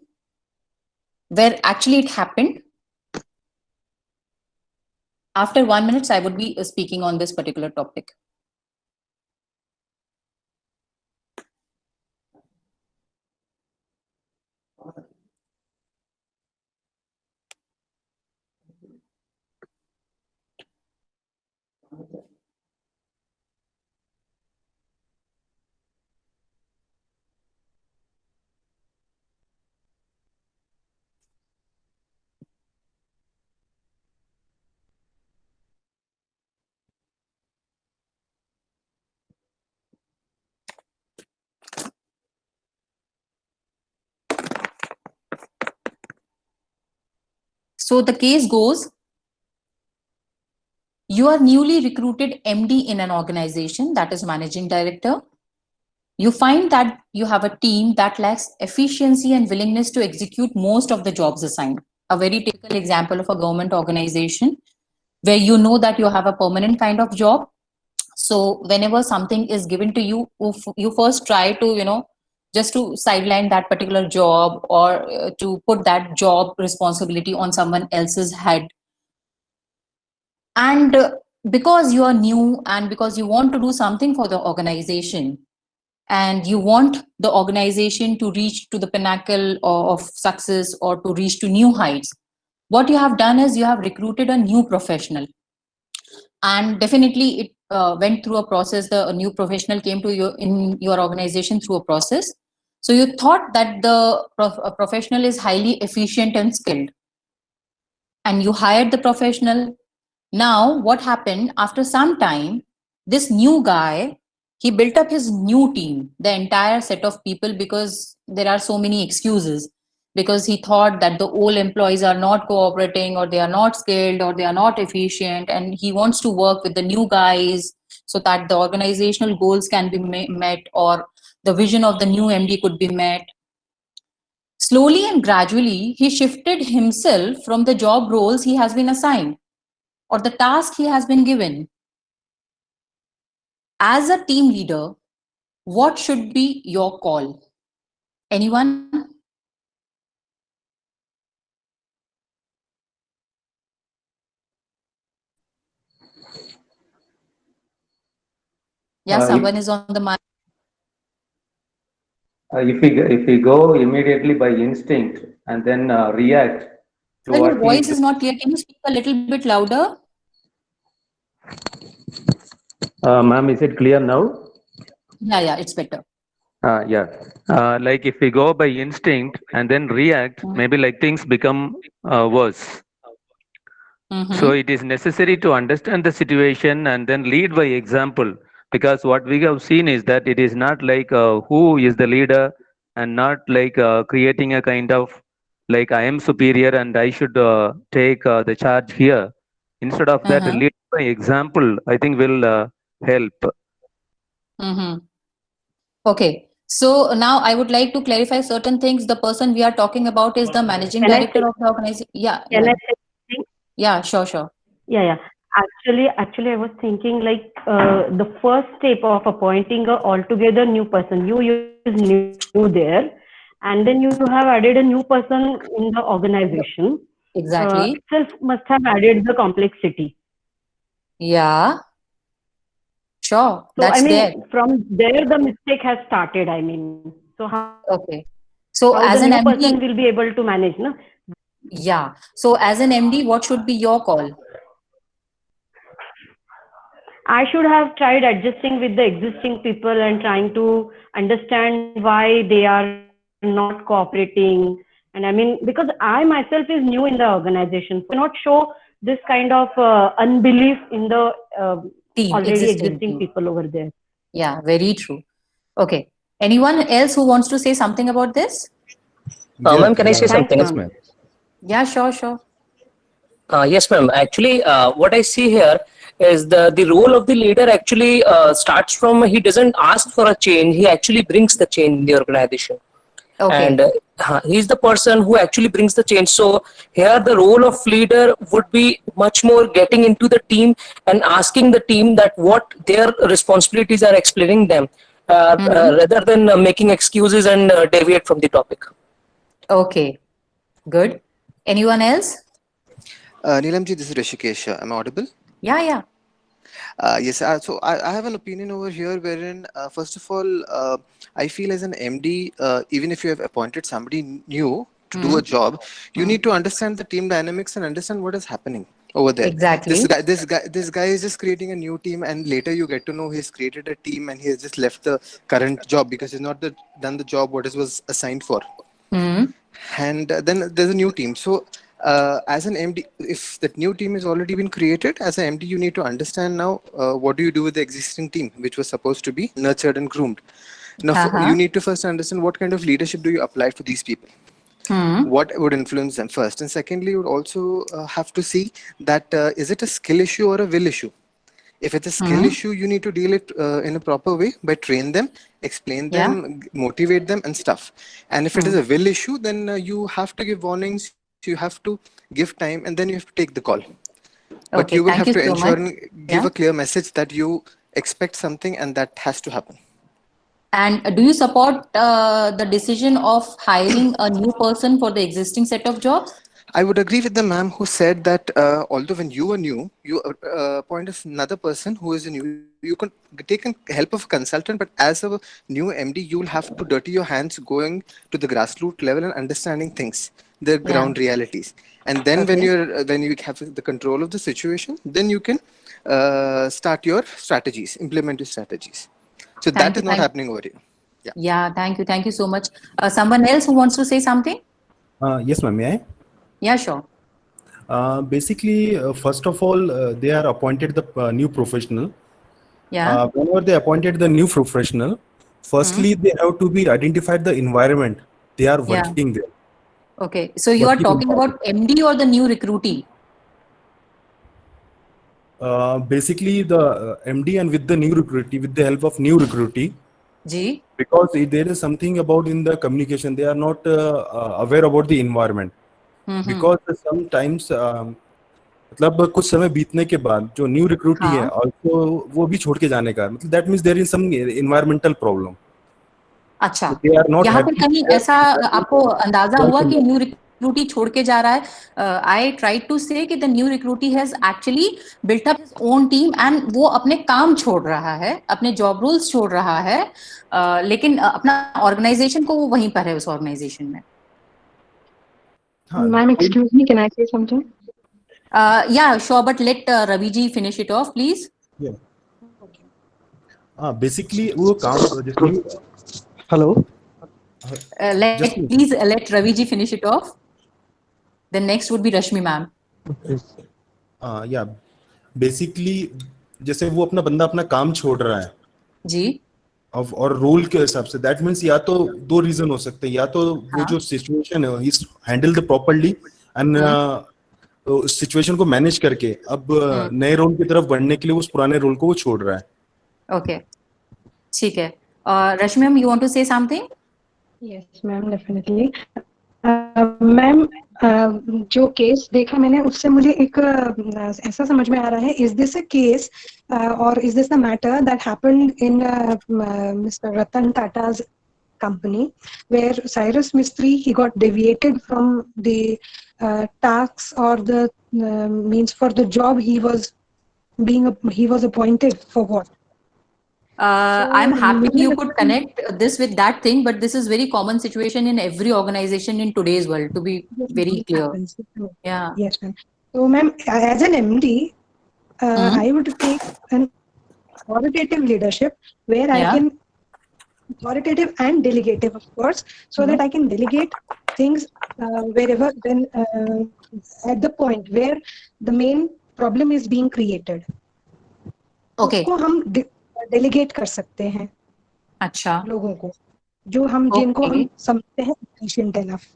S2: where actually it happened. After 1 minute, I would be speaking on this particular topic. So the case goes, you are newly recruited MD in an organization, that is managing director. You find that you have a team that lacks efficiency and willingness to execute most of the jobs assigned. A very typical example of a government organization where you know that you have a permanent kind of job. So whenever something is given to you, you first try to, just to sideline that particular job or to put that job responsibility on someone else's head. And because you are new and because you want to do something for the organization and you want the organization to reach to the pinnacle of success or to reach to new heights, what you have done is you have recruited a new professional. And definitely it went through a process. The new professional came to you in your organization through a process. So you thought that the professional is highly efficient and skilled. And you hired the professional. Now, what happened after some time, this new guy, he built up his new team, the entire set of people, because there are so many excuses. Because he thought that the old employees are not cooperating or they are not skilled or they are not efficient. And he wants to work with the new guys so that the organizational goals can be met or the vision of the new MD could be met. Slowly and gradually, he shifted himself from the job roles he has been assigned or the task he has been given. As a team leader, what should be your call? Anyone? Yeah, someone is on the mic.
S7: If we go immediately by instinct and then react to
S2: Your
S7: what
S2: voice is not clear. Can you speak a little bit louder?
S7: Ma'am, is it clear now?
S2: Yeah, it's better.
S7: Yeah. Like if we go by instinct and then react, maybe like things become worse. So it is necessary to understand the situation and then lead by example. Because what we have seen is that it is not like who is the leader and not like creating a kind of like I am superior and I should take the charge here. Instead of that, lead by example, I think will help.
S2: Okay. So now I would like to clarify certain things. The person we are talking about is the managing
S8: Can I
S2: director
S8: say-
S2: of the organization. Yeah.
S8: Can
S2: Yeah.
S8: I say something?
S2: Yeah. Sure.
S8: Yeah. Actually, I was thinking like the first step of appointing a altogether new person. You is new there, and then you have added a new person in the organization.
S2: Exactly.
S8: Itself must have added the complexity.
S2: Yeah. Sure.
S8: So I
S2: That's
S8: mean,
S2: there.
S8: from there the mistake has started. I mean, so how
S2: Okay. So
S8: how
S2: as
S8: the
S2: an
S8: new person
S2: MD,
S8: will be able to manage, no?
S2: yeah. So as an MD, what should be your call?
S8: I should have tried adjusting with the existing people and trying to understand why they are not cooperating. And I mean, because I myself is new in the organization, so I cannot show this kind of unbelief in the
S2: Team,
S8: already
S2: existing
S8: existing
S2: team.
S8: people over there.
S2: Yeah, very true. Okay. Anyone else who wants to say something about this?
S1: Ma'am, can I say
S8: Thanks,
S1: something?
S8: ma'am.
S2: Yeah, sure.
S1: Yes, ma'am. Actually, what I see here is the role of the leader actually starts from he doesn't ask for a change. He actually brings the change in the organization.
S2: Okay.
S1: And he's the person who actually brings the change. So here the role of leader would be much more getting into the team and asking the team that what their responsibilities are, explaining them rather than making excuses and deviate from the topic.
S2: Okay. Good. Anyone else?
S15: Neelamji, this is Rishikesh. Am I audible?
S2: Yeah.
S15: Yes, so I have an opinion over here wherein, first of all, I feel as an MD, even if you have appointed somebody new to do a job, you need to understand the team dynamics and understand what is happening over there.
S2: Exactly.
S15: This guy is just creating a new team, and later you get to know he's created a team and he has just left the current job because he's not done the job what it was assigned for. And then there's a new team. So as an MD, if that new team has already been created, as an MD, you need to understand now what do you do with the existing team, which was supposed to be nurtured and groomed. Now, you need to first understand what kind of leadership do you apply for these people. What would influence them first, and secondly, you would also have to see that is it a skill issue or a will issue. If it's a skill issue, you need to deal it in a proper way by train them, explain them, motivate them and stuff. And if it is a will issue, then you have to give warnings, you have to give time, and then you have to take the call. But
S2: Okay,
S15: you will
S2: thank
S15: have
S2: you
S15: to
S2: so
S15: ensure
S2: much.
S15: and give a clear message that you expect something and that has to happen.
S2: And do you support the decision of hiring a new person for the existing set of jobs?
S15: I would agree with the ma'am who said that although when you are new, you appoint another person who is new. You can take help of a consultant, but as a new MD, you will have to dirty your hands going to the grassroots level and understanding things, the ground realities. And then when you have the control of the situation, then you can start your strategies, implement your strategies. So that is not happening over here.
S2: Yeah, thank you so much. Someone else who wants to say something?
S9: Yes, ma'am. May I?
S2: Yeah, sure.
S9: Basically, first of all, they are appointed the new professional.
S2: Yeah.
S9: Whenever they appointed the new professional, firstly, they have to be identified the environment they are working there.
S2: Okay. So you are talking about MD or the new recruitee?
S9: Basically, the MD and with the new recruitee, with the help of new recruitee,
S2: Ji?
S9: because there is something about in the communication, they are not aware about the environment. Because sometimes मतलब कुछ समय बीतने के बाद जो new recruitee है also वो भी छोड़ के जाने का मतलब that means there is some environmental problem.
S2: अच्छा,
S9: They are not
S2: यहाँ पे
S9: happy.
S2: कहीं ऐसा आपको अंदाजा हुआ कि न्यू रिक्रूटी छोड़ के जा रहा है? I tried to say कि the new recruitee has actually built up his own team and वो अपने काम छोड़ रहा है, अपने job roles छोड़ रहा है, लेकिन अपना organization को वो वहीं पर है उस organization में.
S16: Ma'am, excuse me, can I say something?
S2: Yeah, sure, but let Ravi ji finish it off, please.
S9: Yeah. Basically वो काम
S17: Hello.
S2: Please let Ravi ji finish it off. Then next would be Rashmi ma'am.
S9: या basically जैसे वो बंदा अपना काम छोड़ रहा है
S2: जी
S9: और रोल के हिसाब से, दैट मीन्स या तो दो रीजन हो सकते हैं, या तो वो जो सिचुएशन है ही handle the properly and situation को मैनेज करके अब नए रोल की तरफ बढ़ने के लिए उस पुराने रोल को वो छोड़ रहा है।
S2: ओके, ठीक है। Rashmi ma'am, you want to say something?
S14: Yes ma'am, definitely. Ma'am, जो केस देखा मैंने उससे मुझे एक ऐसा समझ में आ रहा है, इज दिस अ केस और is this the matter that happened in mister Ratan Tata's company, where Cyrus Mistry, he got deviated from the tasks or the means for the job he was appointed for. What?
S2: I'm happy you could connect this with that thing, but this is very common situation in every organization in today's world, to be very clear. Yeah.
S14: Yes, ma'am. So, ma'am, as an MD, I would take an authoritative leadership where I can authoritative and delegative, of course, so that I can delegate things wherever, when at the point where the main problem is being created.
S2: Okay.
S14: उसको हम delegate कर सकते हैं.
S2: अच्छा.
S14: लोगों को जो हम जिनको हम समझते हैं efficient enough.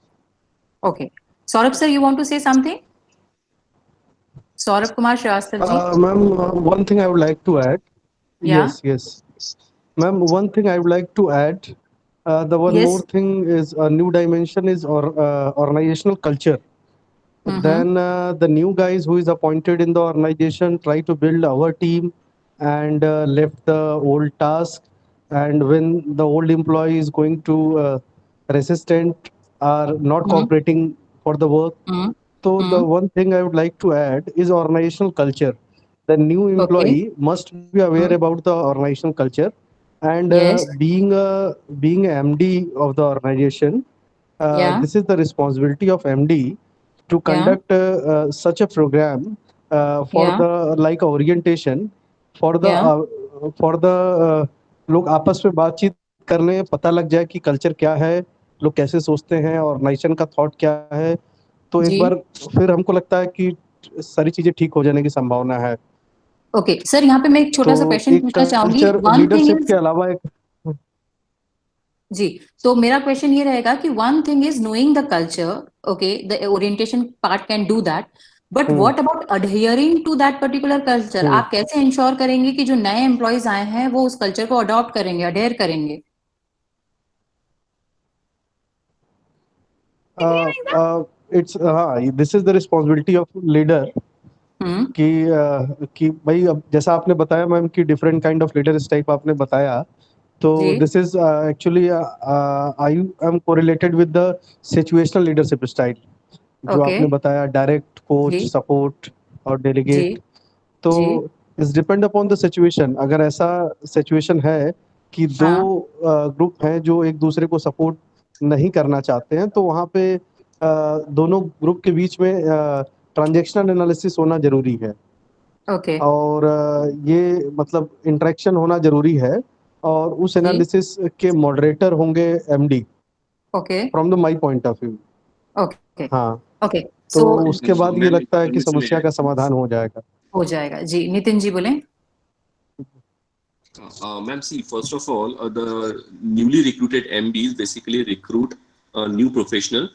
S2: Okay. Saurabh sir, you want to say something? Saurabh Kumar Srivastava ji.
S17: Ma'am, one thing I would like to add.
S2: Yeah.
S17: Yes. Ma'am, one thing I would like to add. The one more thing is a new dimension is organizational culture. Then the new guys who is appointed in the organization try to build our team and left the old task. And when the old employee is going to resistant or not cooperating for the work, so the one thing I would like to add is organizational culture. The new employee must be aware about the organizational culture. And being a MD of the organization, this is the responsibility of MD to conduct such a program for the like orientation for the लोग आपस में बातचीत करने, पता लग जाए कि culture क्या है, लोग कैसे सोचते हैं, ऑर्गेनाइजेशन का थॉट क्या है, तो एक बार फिर हमको लगता है कि सारी चीजें ठीक हो जाने की संभावना है।
S2: ओके सर, यहाँ पे मैं एक छोटा सा क्वेश्चन पूछना चाहूंगी।
S17: लीडरशिप के अलावा एक
S2: जी, तो मेरा क्वेश्चन ये रहेगा कि one thing is knowing the culture, okay, the orientation part can do that, but what about adhering to that particular culture? आप कैसे इंश्योर करेंगे कि जो नए एम्प्लॉयज आए हैं वो उस कल्चर को अडॉप्ट करेंगे, अडहेयर करेंगे?
S17: It's this is the responsibility of leader. कि भाई अब जैसा आपने बताया मैम कि different kind of leader type आपने बताया, तो this is actually I am correlated with the situational leadership style जो आपने बताया, डायरेक्ट, कोच, सपोर्ट और डेलीगेट। तो it's depend upon the situation. अगर ऐसा सिचुएशन है कि दो ग्रुप हैं जो एक दूसरे को सपोर्ट नहीं करना चाहते हैं, तो वहाँ पे दोनों ग्रुप के बीच में ट्रांजैक्शनल एनालिसिस होना जरूरी है। और ये मतलब इंटरेक्शन होना जरूरी है, और उस एनालिसिस के मॉडरेटर होंगे MD, from the my point of view. हाँ, तो उसके बाद ये लगता है कि समस्या का समाधान हो जाएगा।
S2: जी, नितिन जी बोले।
S18: Ma'am, see, first of all, the newly recruited MDs basically recruit a new professional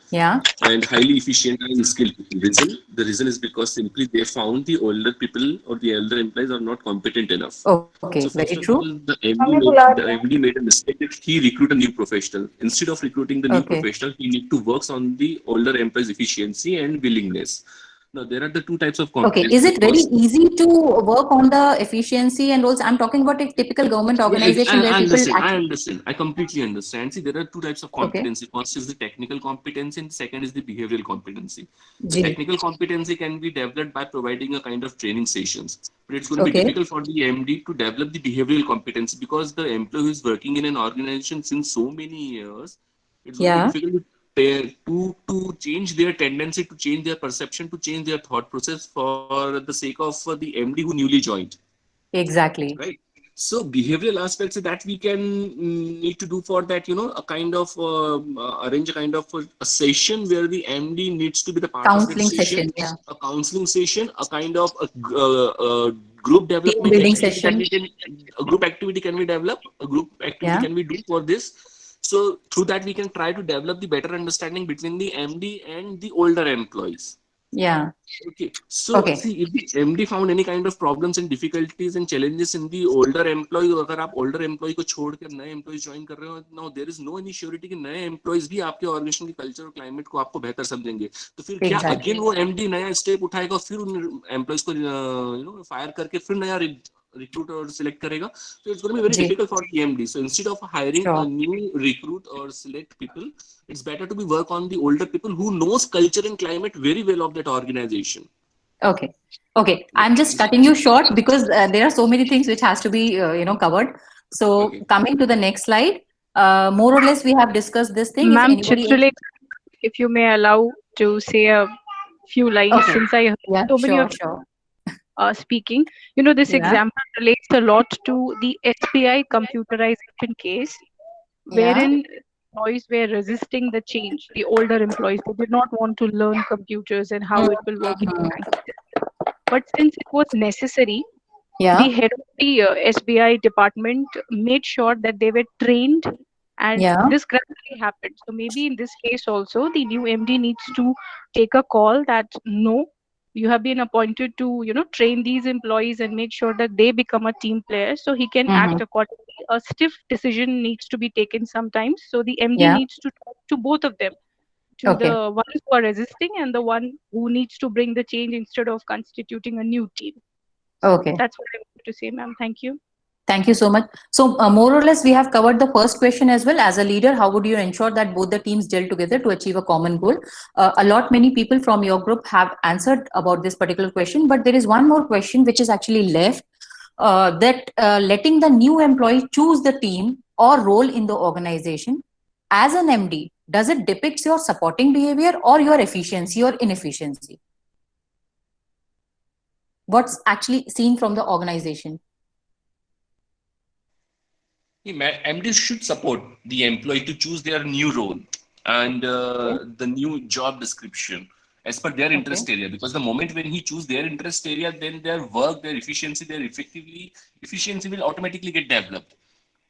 S18: and highly efficient and skilled people. The reason is because simply they found the older people or the elder employees are not competent enough.
S2: Okay,
S18: so
S2: very true.
S18: All, the MD made a mistake. He recruited a new professional. Instead of recruiting the new professional, he need to work on the older employees' efficiency and willingness. Now, there are the two types of competence.
S2: Okay, is it very easy to work on the efficiency and roles? I'm talking about a typical government organization where people
S18: I understand. I completely understand. See, there are two types of competency. First is the technical competency and second is the behavioral competency. The technical competency can be developed by providing a kind of training sessions. But it's going to be difficult for the MD to develop the behavioral competency because the employee who is working in an organization since so many years, it's going to be difficult to change their tendency, to change their perception, to change their thought process for the sake of the MD who newly joined.
S2: Exactly.
S18: Right. So behavioral aspects that we can need to do for that, a kind of arrange a kind of a session where the MD needs to be the part of that
S2: Counseling
S18: session,
S2: session, yeah.
S18: a counseling session, a kind of a group
S2: Team
S18: development
S2: building
S18: activity that
S2: session.
S18: we can, a group activity can we develop, a group activity
S2: Yeah.
S18: can we do for this. So through that we can try to develop the better understanding between the MD and the older employees.
S2: Yeah.
S18: Okay, so
S2: Okay.
S18: see, if the MD found any kind of problems and difficulties and challenges in the older employee, अगर आप older employee को छोड़ कर नए employees join कर रहे हो, now there is no any surety कि नए employees भी आपके organization की culture और climate को आपको बेहतर समझेंगे. तो फिर क्या
S2: Exactly.
S18: again वो MD नया step उठाएगा और फिर उन employees को fire करके फिर नया recruit और select करेगा. So it's going to be very
S2: जी.
S18: difficult for the MD. So instead of hiring
S2: Sure.
S18: a new recruit or select people, it's better to be work on the older people who knows culture and climate very well of that organization.
S2: Okay. Okay. I'm just cutting you short because there are so many things which has to be, covered. So
S18: Okay.
S2: coming to the next slide, more or less we have discussed this thing. If
S16: Ma'am
S2: anybody else-
S16: Chitralekha, if you may allow to say a few lines,
S2: Okay.
S16: since I heard
S2: Yeah,
S16: so many
S2: sure,
S16: of
S2: sure.
S16: speaking. This
S2: Yeah.
S16: example relates a lot to the SBI computerization case, wherein employees were resisting the change. The older employees, they did not want to learn computers and how it will work in the bank system. But since it was necessary,
S2: Yeah.
S16: the head of the SBI department made sure that they were trained, and
S2: Yeah.
S16: this gradually happened. So maybe in this case also, the new MD needs to take a call that no, you have been appointed to train these employees and make sure that they become a team player, so he can act
S2: Mhm.
S16: accordingly. A stiff decision needs to be taken sometimes, so the MD
S2: Yeah.
S16: needs to talk to both of them, to
S2: Okay.
S16: the ones who are resisting and the one who needs to bring the change instead of constituting a new team.
S2: Okay.
S16: That's what I wanted to say, ma'am. Thank you.
S2: Thank you so much. So more or less we have covered the first question as well. As a leader, how would you ensure that both the teams gel together to achieve a common goal? A lot many people from your group have answered about this particular question, but there is one more question which is actually left, that letting the new employee choose the team or role in the organization. As an MD, does it depicts your supporting behavior or your efficiency or inefficiency? What's actually seen from the organization?
S18: MDs should support the employee to choose their new role and the new job description as per their interest area, because the moment when he choose their interest area, then their work, their efficiency, efficiency will automatically get developed.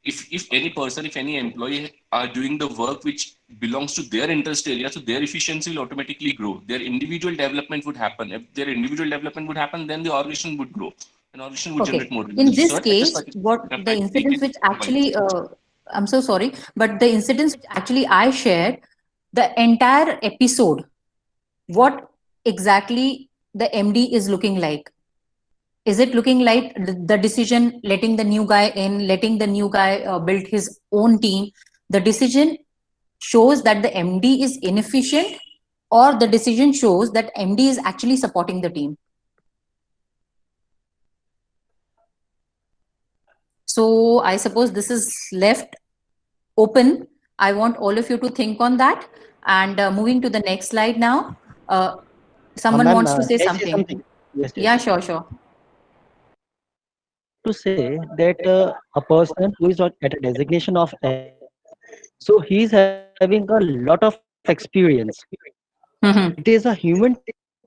S18: If any employee are doing the work which belongs to their interest area, so their efficiency will automatically grow. Their individual development would happen. If their individual development would happen, then the organization would grow. An organization would generate more
S2: In
S18: revenue.
S2: this
S18: So at
S2: case,
S18: this
S2: what
S18: particular
S2: the
S18: time, we
S2: incidents
S18: can
S2: which
S18: provide
S2: actually, I'm so sorry, but the incidents which actually I shared, the entire episode, what exactly the MD is looking like? Is it looking like the decision, letting the new guy in, letting the new guy build his own team? The decision shows that the MD is inefficient, or the decision shows that MD is actually supporting the team? So I suppose this is left open. I want all of you to think on that. And moving to the next slide now. Someone
S5: Ma'am,
S2: wants to say
S5: can I say
S2: something.
S5: something? Yes,
S2: Yeah,
S5: yes.
S2: sure.
S5: To say that a person who is not at a designation of so he's having a lot of experience.
S2: Mhm.
S5: It is a human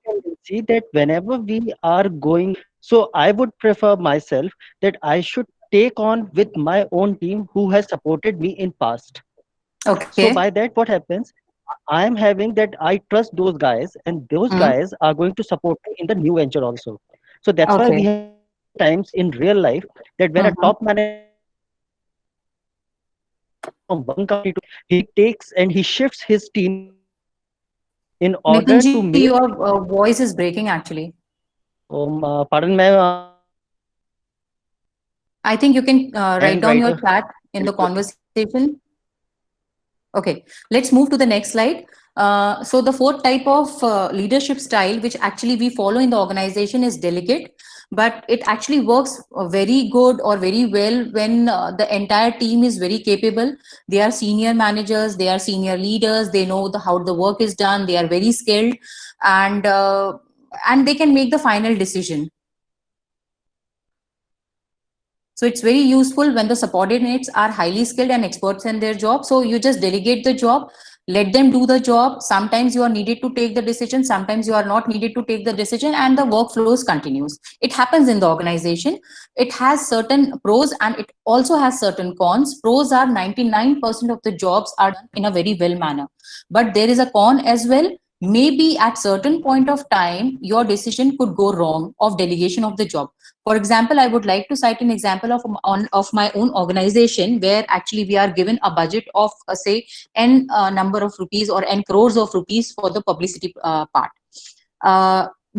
S5: tendency that whenever we are going, so I would prefer myself that I should take on with my own team who has supported me in past.
S2: Okay.
S5: So by that, what happens? I am having that I trust those guys, and those
S2: Mhm.
S5: guys are going to support me in the new venture also. So that's why
S2: Okay.
S5: we have times in real life that when a
S2: Mhm.
S5: top manager from one company to, he takes and he shifts his team in order to
S2: Nitinji,
S5: make.
S2: your voice is breaking actually.
S5: Pardon, ma'am.
S2: I think you can write
S5: And
S2: down your
S5: writer.
S2: chat in the conversation. Okay, let's move to the next slide. So the fourth type of leadership style, which actually we follow in the organization, is delegate, but it actually works very good or very well when the entire team is very capable. They are senior managers, they are senior leaders, they know how the work is done, they are very skilled, and they can make the final decision. So it's very useful when the subordinates are highly skilled and experts in their job. So you just delegate the job, let them do the job. Sometimes you are needed to take the decision, sometimes you are not needed to take the decision, and the workflows continues. It happens in the organization. It has certain pros and it also has certain cons. Pros are 99% of the jobs are done in a very well manner. But there is a con as well. Maybe at certain point of time, your decision could go wrong of delegation of the job. For example, I would like to cite an example of my own organization where actually we are given a budget of say n number of rupees or n crores of rupees for the publicity part.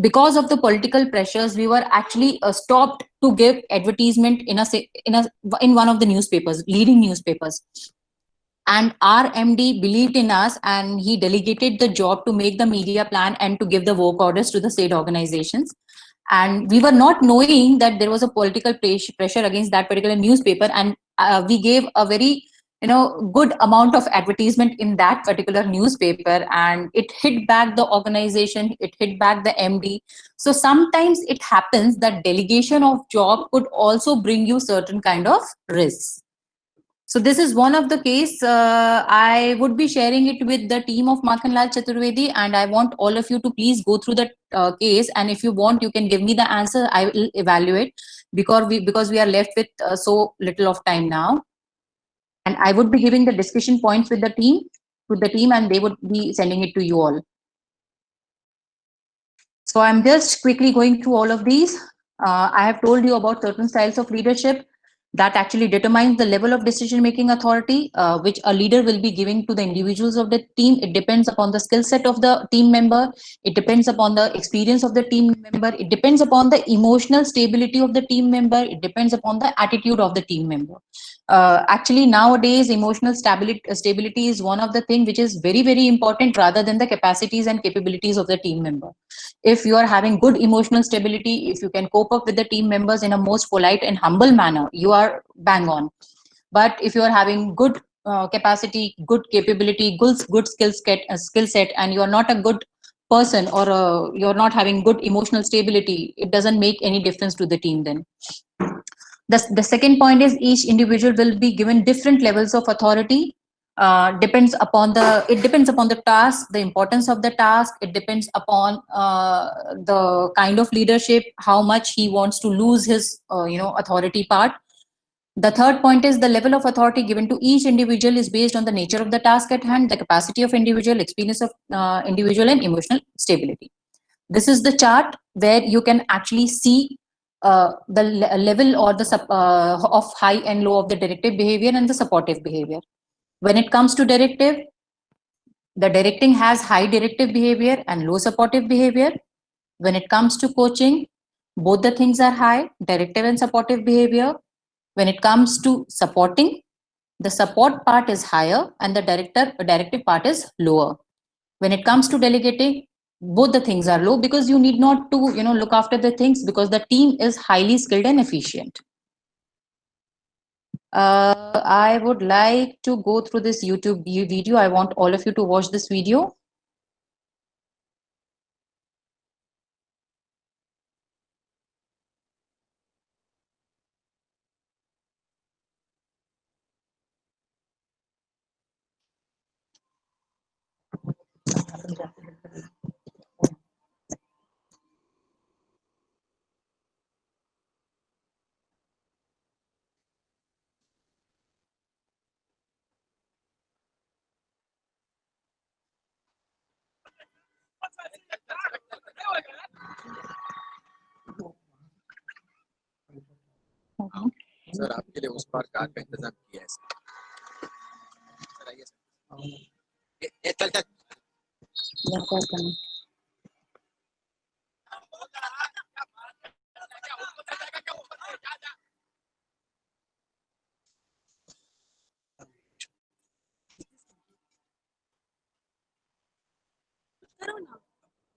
S2: Because of the political pressures, we were actually stopped to give advertisement in one of the newspapers, leading newspapers. And our MD believed in us and he delegated the job to make the media plan and to give the work orders to the state organizations. And we were not knowing that there was a political pressure against that particular newspaper, and we gave a very good amount of advertisement in that particular newspaper, and it hit back the organization, it hit back the MD. So sometimes it happens that delegation of job could also bring you certain kind of risks. So this is one of the case. I would be sharing it with the team of Makhanlal Chaturvedi, and I want all of you to please go through the case. And if you want, you can give me the answer. I will evaluate because we are left with so little of time now. And I would be giving the discussion points with the team, and they would be sending it to you all. So I'm just quickly going through all of these. I have told you about certain styles of leadership that actually determines the level of decision-making authority which a leader will be giving to the individuals of the team. It depends upon the skill set of the team member. It depends upon the experience of the team member. It depends upon the emotional stability of the team member. It depends upon the attitude of the team member. Actually, nowadays, emotional stability is one of the things which is very, very important rather than the capacities and capabilities of the team member. If you are having good emotional stability, if you can cope up with the team members in a most polite and humble manner, you are bang on. But if you are having good capacity, good capability, good skill set, and you are not a good person, or you're not having good emotional stability, it doesn't make any difference to the team then. The second point is each individual will be given different levels of authority. Depends upon the task, the importance of the task. It depends upon the kind of leadership, how much he wants to lose his authority part. The third point is the level of authority given to each individual is based on the nature of the task at hand, the capacity of individual, experience of individual, and emotional stability. This is the chart where you can actually see the level or the of high and low of the directive behavior and the supportive behavior. When it comes to directive, the directing has high directive behavior and low supportive behavior. When it comes to coaching, both the things are high, directive and supportive behavior. When it comes to supporting, the support part is higher and the directive part is lower. When it comes to delegating, both the things are low because you need not to look after the things because the team is highly skilled and efficient. I would like to go through this YouTube video. I want all of you to watch this video.
S19: Sir आपके लिए उस पार car का इंतजाम किया है sir आइए sir चल चल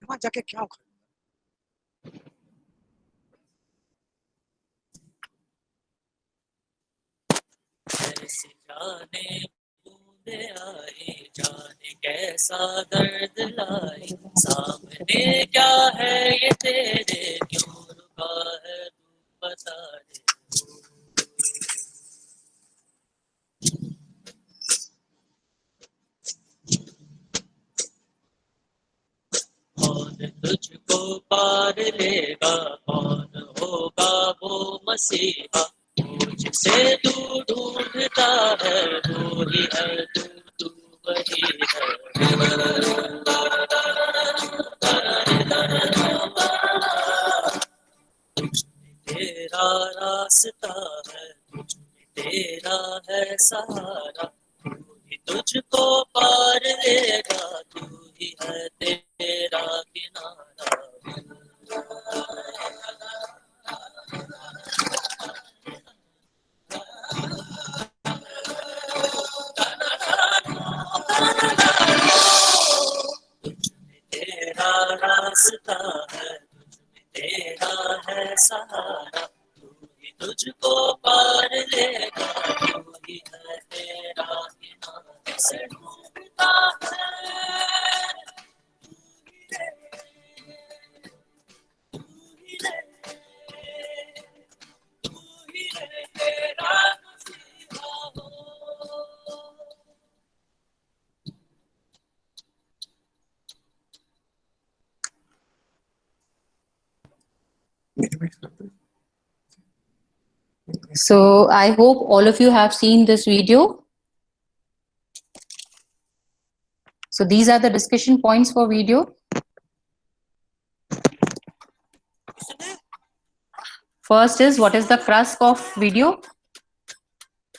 S19: वहाँ जाके क्या होगा
S20: कैसे जाने बूंदे आए जाने कैसा दर्द लाए सामने क्या है ये तेरे क्यों रुका है तू बता दे तुझको पार लेगा, कौन होगा वो मसीहा, मुझसे तू ढूंढता है, वो ही है तू वही है। तेरा रास्ता है, तेरा है सहारा, तू ही तुझको पार लेगा, तू ही है तेरा किनारा। तेरा रास्ता है, तेरा है सहारा, तू ही तुझको पार लेगा, तू ही है तेरा किनारा। से ढूंढता है, तू ही है तेरा मसीहा हो।
S2: So I hope all of you have seen this video. So these are the discussion points for video. First is, what is the crux of video?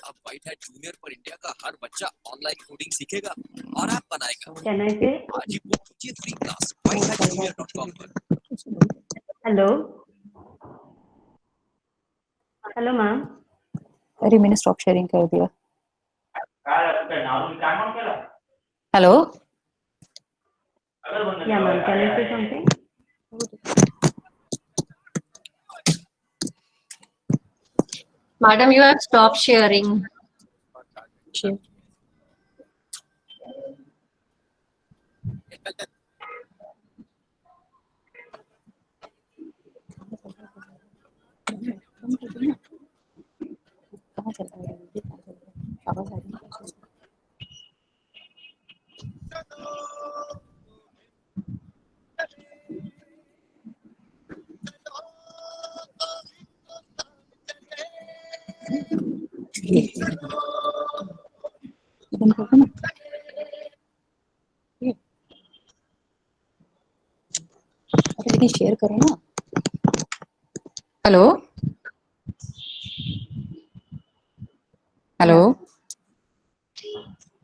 S19: अब व्हाइट हैट जूनियर पर इंडिया का हर बच्चा ऑनलाइन कोडिंग सीखेगा और app बनाएगा।
S8: Can I say?
S19: आज ही book कीजिए free class whitehatjunior.com पर।
S8: Hello. Hello, ma'am.
S2: अरे मैंने stop sharing कर दिया. Hello.
S8: Yeah, ma'am. Can I say something?
S21: Madam, you have stopped sharing.
S2: Sure. Share करो ना. Hello. Hello.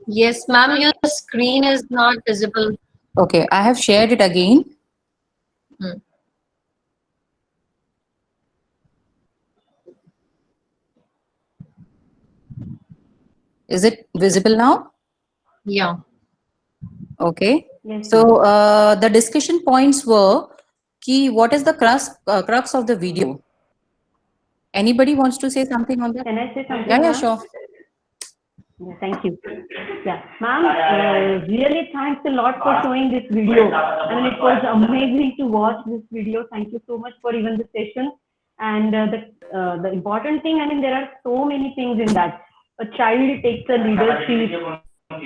S21: Yes, ma'am, your screen is not visible.
S2: Okay, I have shared it again. Is it visible now?
S21: Yeah.
S2: Okay.
S8: Yes,
S2: So the discussion points were key. What is the crux of the video? Anybody wants to say something on that?
S8: Can I say something?
S2: Yeah,
S8: ma'am?
S2: sure.
S8: Yeah, thank you. Yeah, ma'am, really thanks a lot for showing this video. I mean, it was amazing to watch this video. Thank you so much for even the session. And the important thing, I mean, there are so many things in that. A child takes a leadership,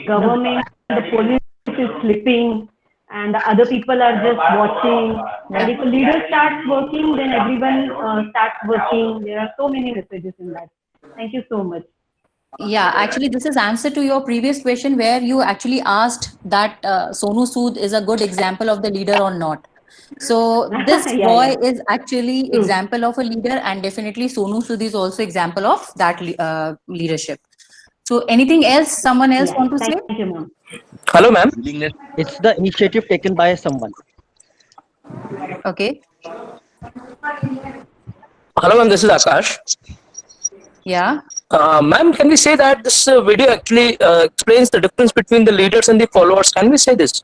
S8: government, the police is sleeping, and the other people are just watching. And if a leader starts working, then everyone starts working. There are so many messages in that. Thank you so much.
S2: Yeah, actually, this is answer to your previous question where you actually asked that Sonu Sood is a good example of the leader or not. So this
S8: Yeah,
S2: boy
S8: yeah.
S2: is actually
S8: True.
S2: example of a leader, and definitely Sonu Sood is also example of that leadership. So anything else someone else want to say?
S8: Thank you, ma'am.
S1: Hello, ma'am.
S5: It's the initiative taken by someone.
S2: Okay.
S1: Hello, ma'am. This is Akash.
S2: Yeah.
S1: Ma'am, can we say that this video actually explains the difference between the leaders and the followers? Can we say this?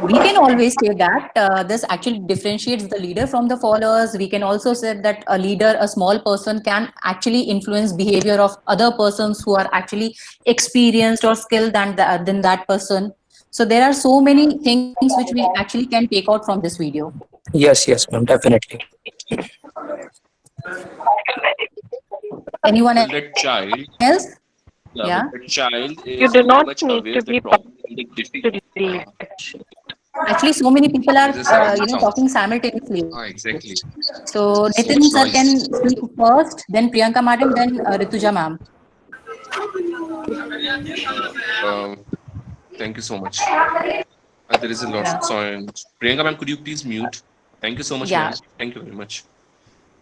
S2: We can always say that this actually differentiates the leader from the followers. We can also say that a leader, a small person, can actually influence behavior of other persons who are actually experienced or skilled than that person. So there are so many things which we actually can take out from this video.
S1: Yes, ma'am, definitely.
S2: Anyone
S18: Well, that child,
S2: else?
S18: yeah, but that child is
S16: You do
S18: very
S16: not
S18: much
S16: need
S18: aware
S16: to
S18: that
S16: be
S18: problematic
S16: to lead.
S2: I Actually, so many people are,
S18: This is silent sound.
S2: talking simultaneously.
S18: Exactly.
S2: So
S18: So
S2: Nitin
S18: much
S2: sir can
S18: noise.
S2: speak first, then Priyanka madam, then Rituja ma'am.
S18: Thank you so much. There is a lot of sound. Priyanka ma'am, could you please mute? Thank you so much,
S2: Yeah.
S18: ma'am. Thank you very much.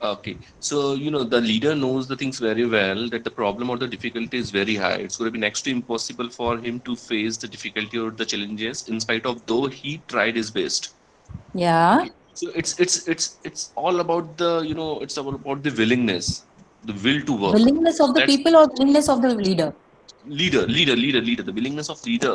S18: Okay, so the leader knows the things very well, that the problem or the difficulty is very high. It's going to be next to impossible for him to face the difficulty or the challenges, in spite of though he tried his best.
S2: Yeah.
S18: Okay. So it's all about the it's all about the willingness, the will to work.
S2: Willingness of the
S18: That's
S2: people or willingness of the leader?
S18: leader. The willingness of leader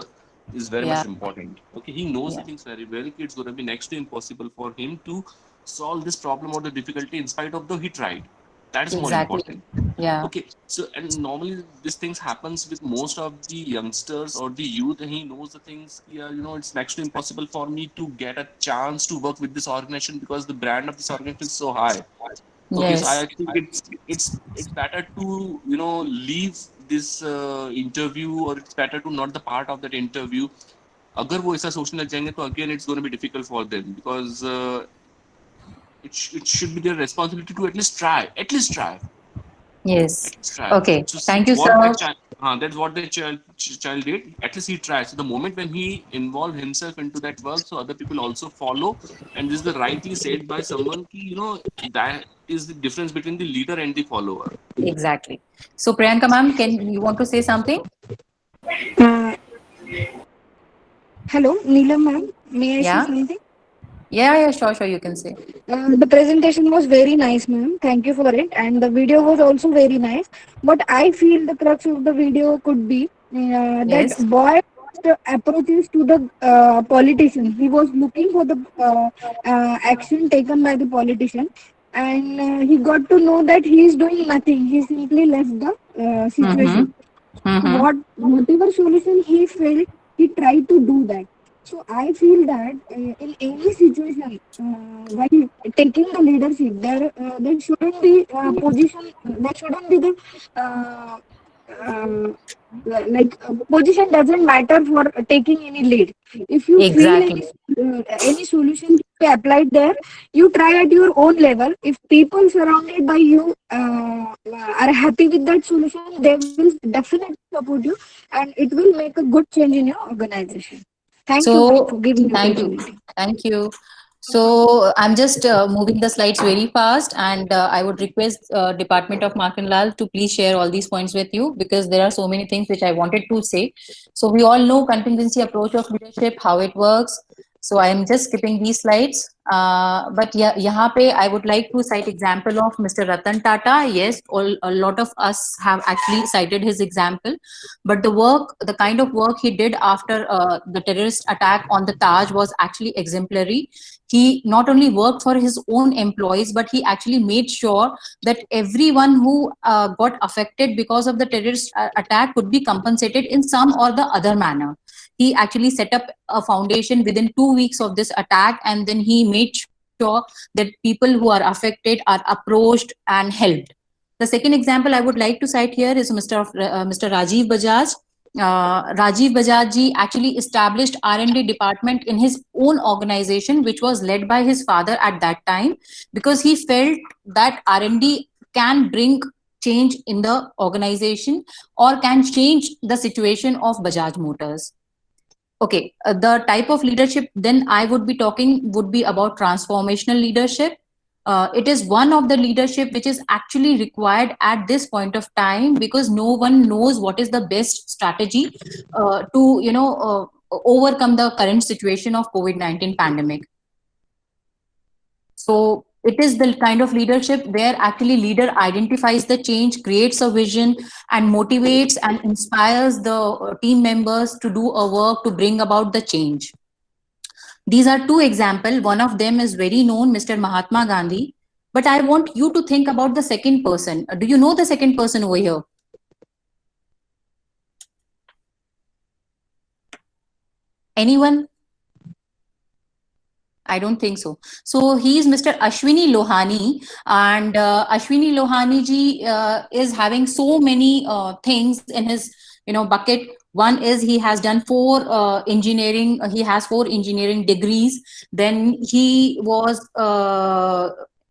S18: is very
S2: Yeah.
S18: much important. Okay, he knows the things very well. It's going to be next to impossible for him to solve this problem or the difficulty in spite of though he tried. That is more
S2: Exactly.
S18: important.
S2: Yeah.
S18: Okay, so and normally these things happens with most of the youngsters or the youth, and he knows the things. Yeah, it's next to impossible for me to get a chance to work with this organization because the brand of this organization is so high. Okay, so I
S2: Yes.
S18: think it's better to leave this interview, or it's better to not the part of that interview. अगर वो ऐसा सोचने लग जाएंगे तो again it's going to be difficult for them, because it should be their responsibility to at least try.
S2: Yes.
S18: Try.
S2: Okay.
S18: So
S2: Thank you,
S18: what
S2: sir.
S18: that child, that's what the child did. At least he tried. So the moment when he involved himself into that work, so other people also follow. And this is the rightly said by someone, ki, that is the difference between the leader and the follower.
S2: Exactly. So Priyanka ma'am, you want to say something?
S13: Hello, Neelam ma'am. May I
S2: Yeah.
S13: say something?
S2: Yeah, sure, you can say.
S13: The presentation was very nice, ma'am. Thank you for it. And the video was also very nice. But I feel the crux of the video could be that
S2: Yes.
S13: boy approaches to the politician. He was looking for the action taken by the politician. And he got to know that he is doing nothing. He simply left the situation. Whatever solution he felt, he tried to do that. So I feel that in any situation, while taking the leadership, there shouldn't be position. There shouldn't be the position doesn't matter for taking any lead. If you
S2: Exactly.
S13: feel any solution to be applied there, you try at your own level. If people surrounded by you are happy with that solution, they will definitely support you, and it will make a good change in your organization. Thank you, ma'am, for giving the opportunity.
S2: Thank you. So I'm just moving the slides very fast, and I would request Department of Markan Lal to please share all these points with you, because there are so many things which I wanted to say. So we all know contingency approach of leadership, how it works. So I am just skipping these slides. But yeah, यहाँ पे I would like to cite example of Mr. Ratan Tata. Yes, a lot of us have actually cited his example. But the kind of work he did after the terrorist attack on the Taj was actually exemplary. He not only worked for his own employees, but he actually made sure that everyone who got affected because of the terrorist attack could be compensated in some or the other manner. He actually set up a foundation within 2 weeks of this attack, and then he made sure that people who are affected are approached and helped. The second example I would like to cite here is Mr. Rajiv Bajaj. Rajiv Bajaj ji actually established R&D department in his own organization, which was led by his father at that time, because he felt that R&D can bring change in the organization or can change the situation of Bajaj Motors. Okay, the type of leadership then I would be talking would be about transformational leadership. It is one of the leadership which is actually required at this point of time, because no one knows what is the best strategy to overcome the current situation of COVID-19 pandemic. So it is the kind of leadership where actually leader identifies the change, creates a vision, and motivates and inspires the team members to do a work to bring about the change. These are two examples. One of them is very known, Mr. Mahatma Gandhi. But I want you to think about the second person. Do you know the second person over here? Anyone? I don't think so. So he is Mr. Ashwini Lohani, and Ashwini Lohani ji is having so many things in his bucket. One is he has done engineering. He has 4 engineering degrees. Then he was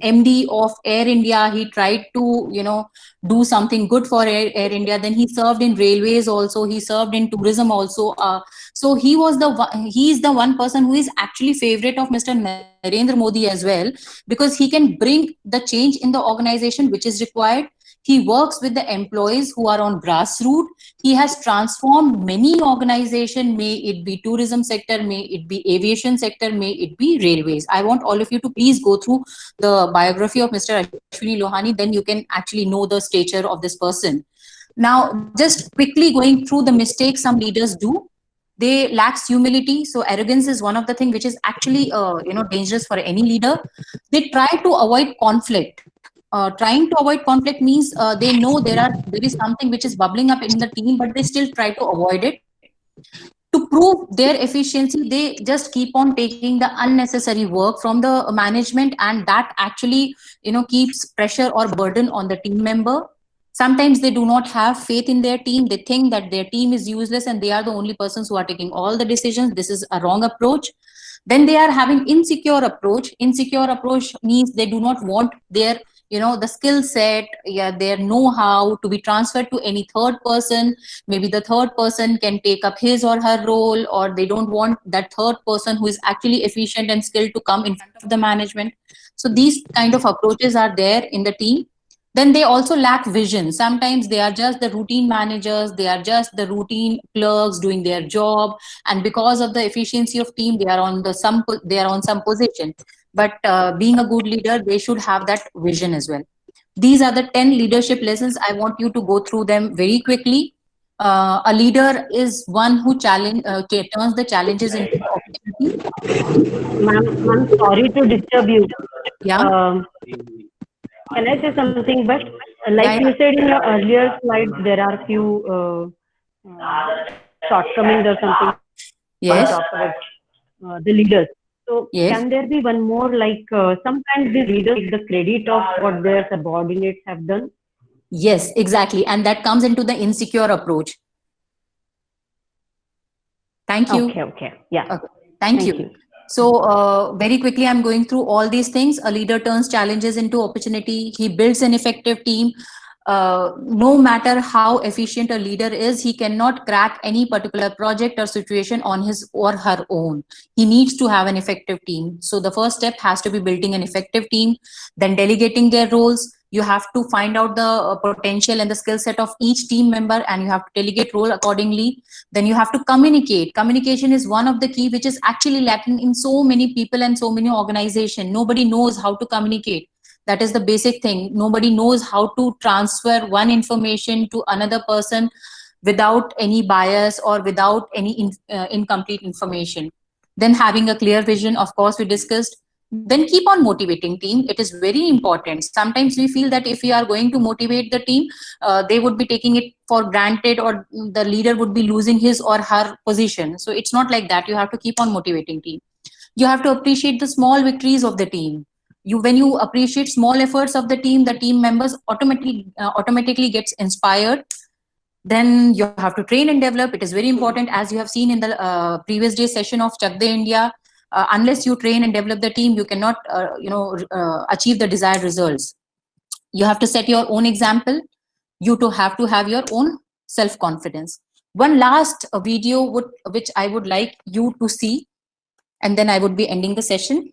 S2: MD of Air India. He tried to, do something good for Air India. Then he served in railways also. He served in tourism also. So he is the one person who is actually favorite of Mr. Narendra Modi as well, because he can bring the change in the organization which is required. He works with the employees who are on grassroots. He has transformed many organizations, may it be tourism sector, may it be aviation sector, may it be railways. I want all of you to please go through the biography of Mr. Ashwini Lohani, then you can actually know the stature of this person. Now, just quickly going through the mistakes some leaders do. They lack humility. So arrogance is one of the things which is actually dangerous for any leader. They try to avoid conflict. Trying to avoid conflict means they know there is something which is bubbling up in the team, but they still try to avoid it. To prove their efficiency, they just keep on taking the unnecessary work from the management, and that actually keeps pressure or burden on the team member. Sometimes they do not have faith in their team. They think that their team is useless and they are the only persons who are taking all the decisions. This is a wrong approach. Then they are having insecure approach. Insecure approach means they do not want their the skill set, their know-how to be transferred to any third person. Maybe the third person can take up his or her role, or they don't want that third person who is actually efficient and skilled to come in front of the management. So these kind of approaches are there in the team. Then they also lack vision. Sometimes they are just the routine managers, they are just the routine clerks doing their job, and because of the efficiency of team, they are on some position. But being a good leader, they should have that vision as well. These are the 10 leadership lessons. I want you to go through them very quickly. A leader is one who turns the challenges into opportunity.
S8: Ma'am, sorry to disturb you.
S2: Yeah.
S8: Can I say something? But like you said in your earlier slide, there are few shortcomings or something.
S2: Yes.
S8: About, the leaders. So can there be one more, like sometimes the leaders take the credit of what their subordinates have done?
S2: Yes, exactly. And that comes into the insecure approach. Thank you.
S8: Okay. Yeah.
S2: Okay. Thank you. So very quickly, I'm going through all these things. A leader turns challenges into opportunity. He builds an effective team. No matter how efficient a leader is, he cannot crack any particular project or situation on his or her own. He needs to have an effective team. So the first step has to be building an effective team, then delegating their roles. You have to find out the potential and the skill set of each team member, and you have to delegate role accordingly. Then you have to communicate. Communication is one of the key which is actually lacking in so many people and so many organizations. Nobody knows how to communicate. That is the basic thing. Nobody knows how to transfer one information to another person without any bias or without any incomplete information. Then having a clear vision, of course, we discussed. Then keep on motivating team. It is very important. Sometimes we feel that if we are going to motivate the team, they would be taking it for granted, or the leader would be losing his or her position. So it's not like that. You have to keep on motivating team. You have to appreciate the small victories of the team. When you appreciate small efforts of the team members automatically gets inspired. Then you have to train and develop. It is very important, as you have seen in the previous day session of Chak De India. Unless you train and develop the team, you cannot achieve the desired results. You have to set your own example. You have to have your own self-confidence. One last video which I would like you to see, and then I would be ending the session.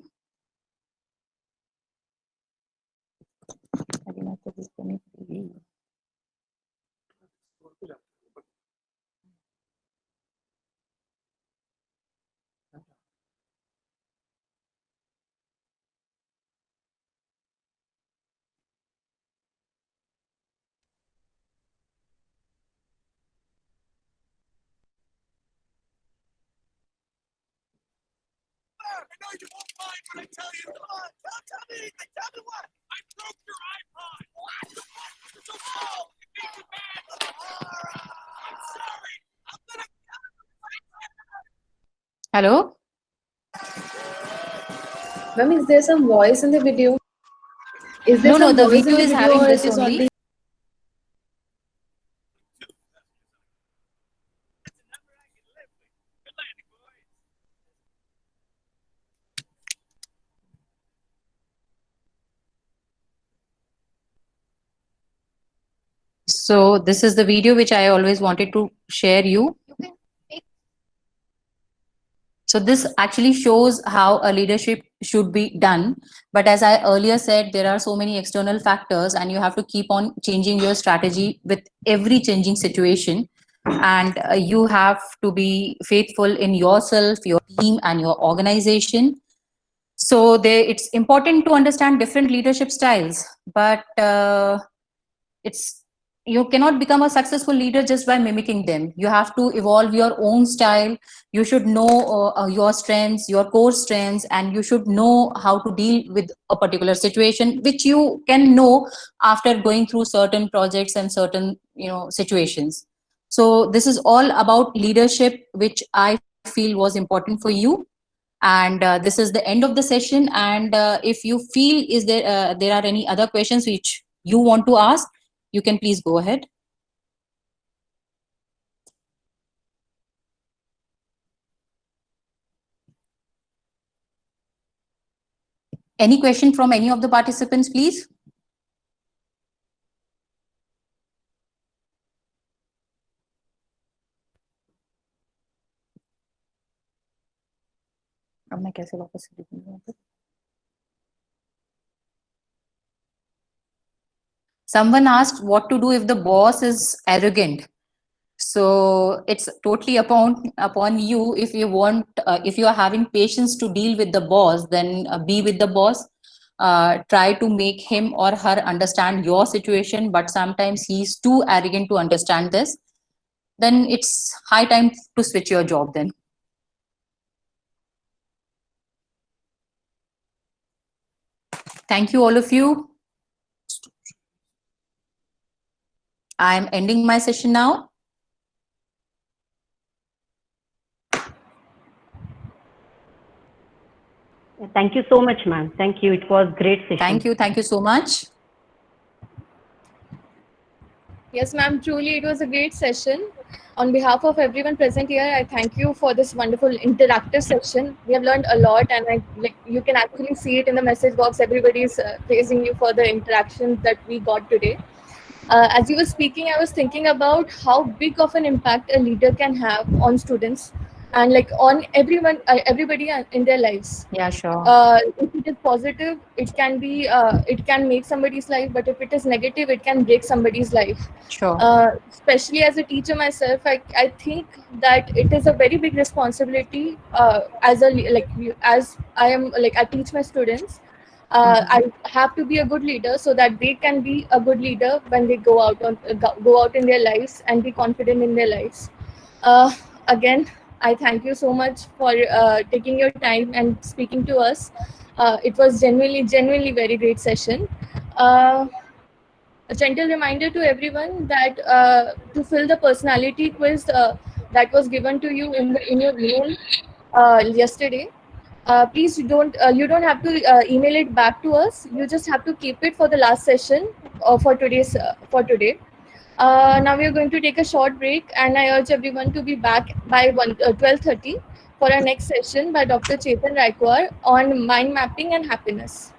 S3: You won't mind when I tell you. Come on, tell me anything. Tell me what. I broke your iPod. What? The button was so small. It made you mad. I'm sorry. I'm gonna.
S2: Hello?
S22: Ma'am, is there some voice in the video? Is there
S2: No,
S22: some
S2: the
S22: voice in
S2: video is having
S22: or
S2: this
S22: it is
S2: only. So this is the video which I always wanted to share you. So this actually shows how a leadership should be done. But as I earlier said, there are so many external factors and you have to keep on changing your strategy with every changing situation. And you have to be faithful in yourself, your team and your organization. So it's important to understand different leadership styles, but you cannot become a successful leader just by mimicking them. You have to evolve your own style. You should know your strengths, your core strengths, and you should know how to deal with a particular situation, which you can know after going through certain projects and certain situations. So this is all about leadership, which I feel was important for you. And this is the end of the session. And if you feel there are any other questions which you want to ask, you can please go ahead. Any question from any of the participants, please? Someone asked what to do if the boss is arrogant. So it's totally upon you. If you want, if you are having patience to deal with the boss, then be with the boss. Try to make him or her understand your situation, but sometimes he's too arrogant to understand this. Then it's high time to switch your job then. Thank you, all of you. I'm ending my session now.
S8: Thank you so much, ma'am. Thank you. It was great session.
S2: Thank you. Thank you so much.
S22: Yes, ma'am. Truly, it was a great session. On behalf of everyone present here, I thank you for this wonderful interactive session. We have learned a lot, and you can actually see it in the message box. Everybody is praising you for the interaction that we got today. As you were speaking, I was thinking about how big of an impact a leader can have on students and on everybody in their lives.
S2: Yeah, sure.
S22: If it is positive, it can be, it can make somebody's life, but if it is negative, it can break somebody's life.
S2: Sure.
S22: Especially as a teacher myself, I think that it is a very big responsibility as I teach my students. I have to be a good leader so that they can be a good leader when they go out in their lives and be confident in their lives. Again, I thank you so much for taking your time and speaking to us. It was genuinely very great session. A gentle reminder to everyone that to fill the personality quiz that was given to you in your mail yesterday. Please you don't have to email it back to us. You just have to keep it for the last session for today. Now we are going to take a short break, and I urge everyone to be back by 12:30 for our next session by Dr. Chetan Raikwar on mind mapping and happiness.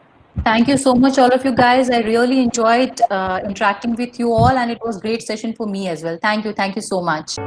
S2: Thank you so much, all of you guys. I really enjoyed interacting with you all, and it was a great session for me as well. Thank you so much.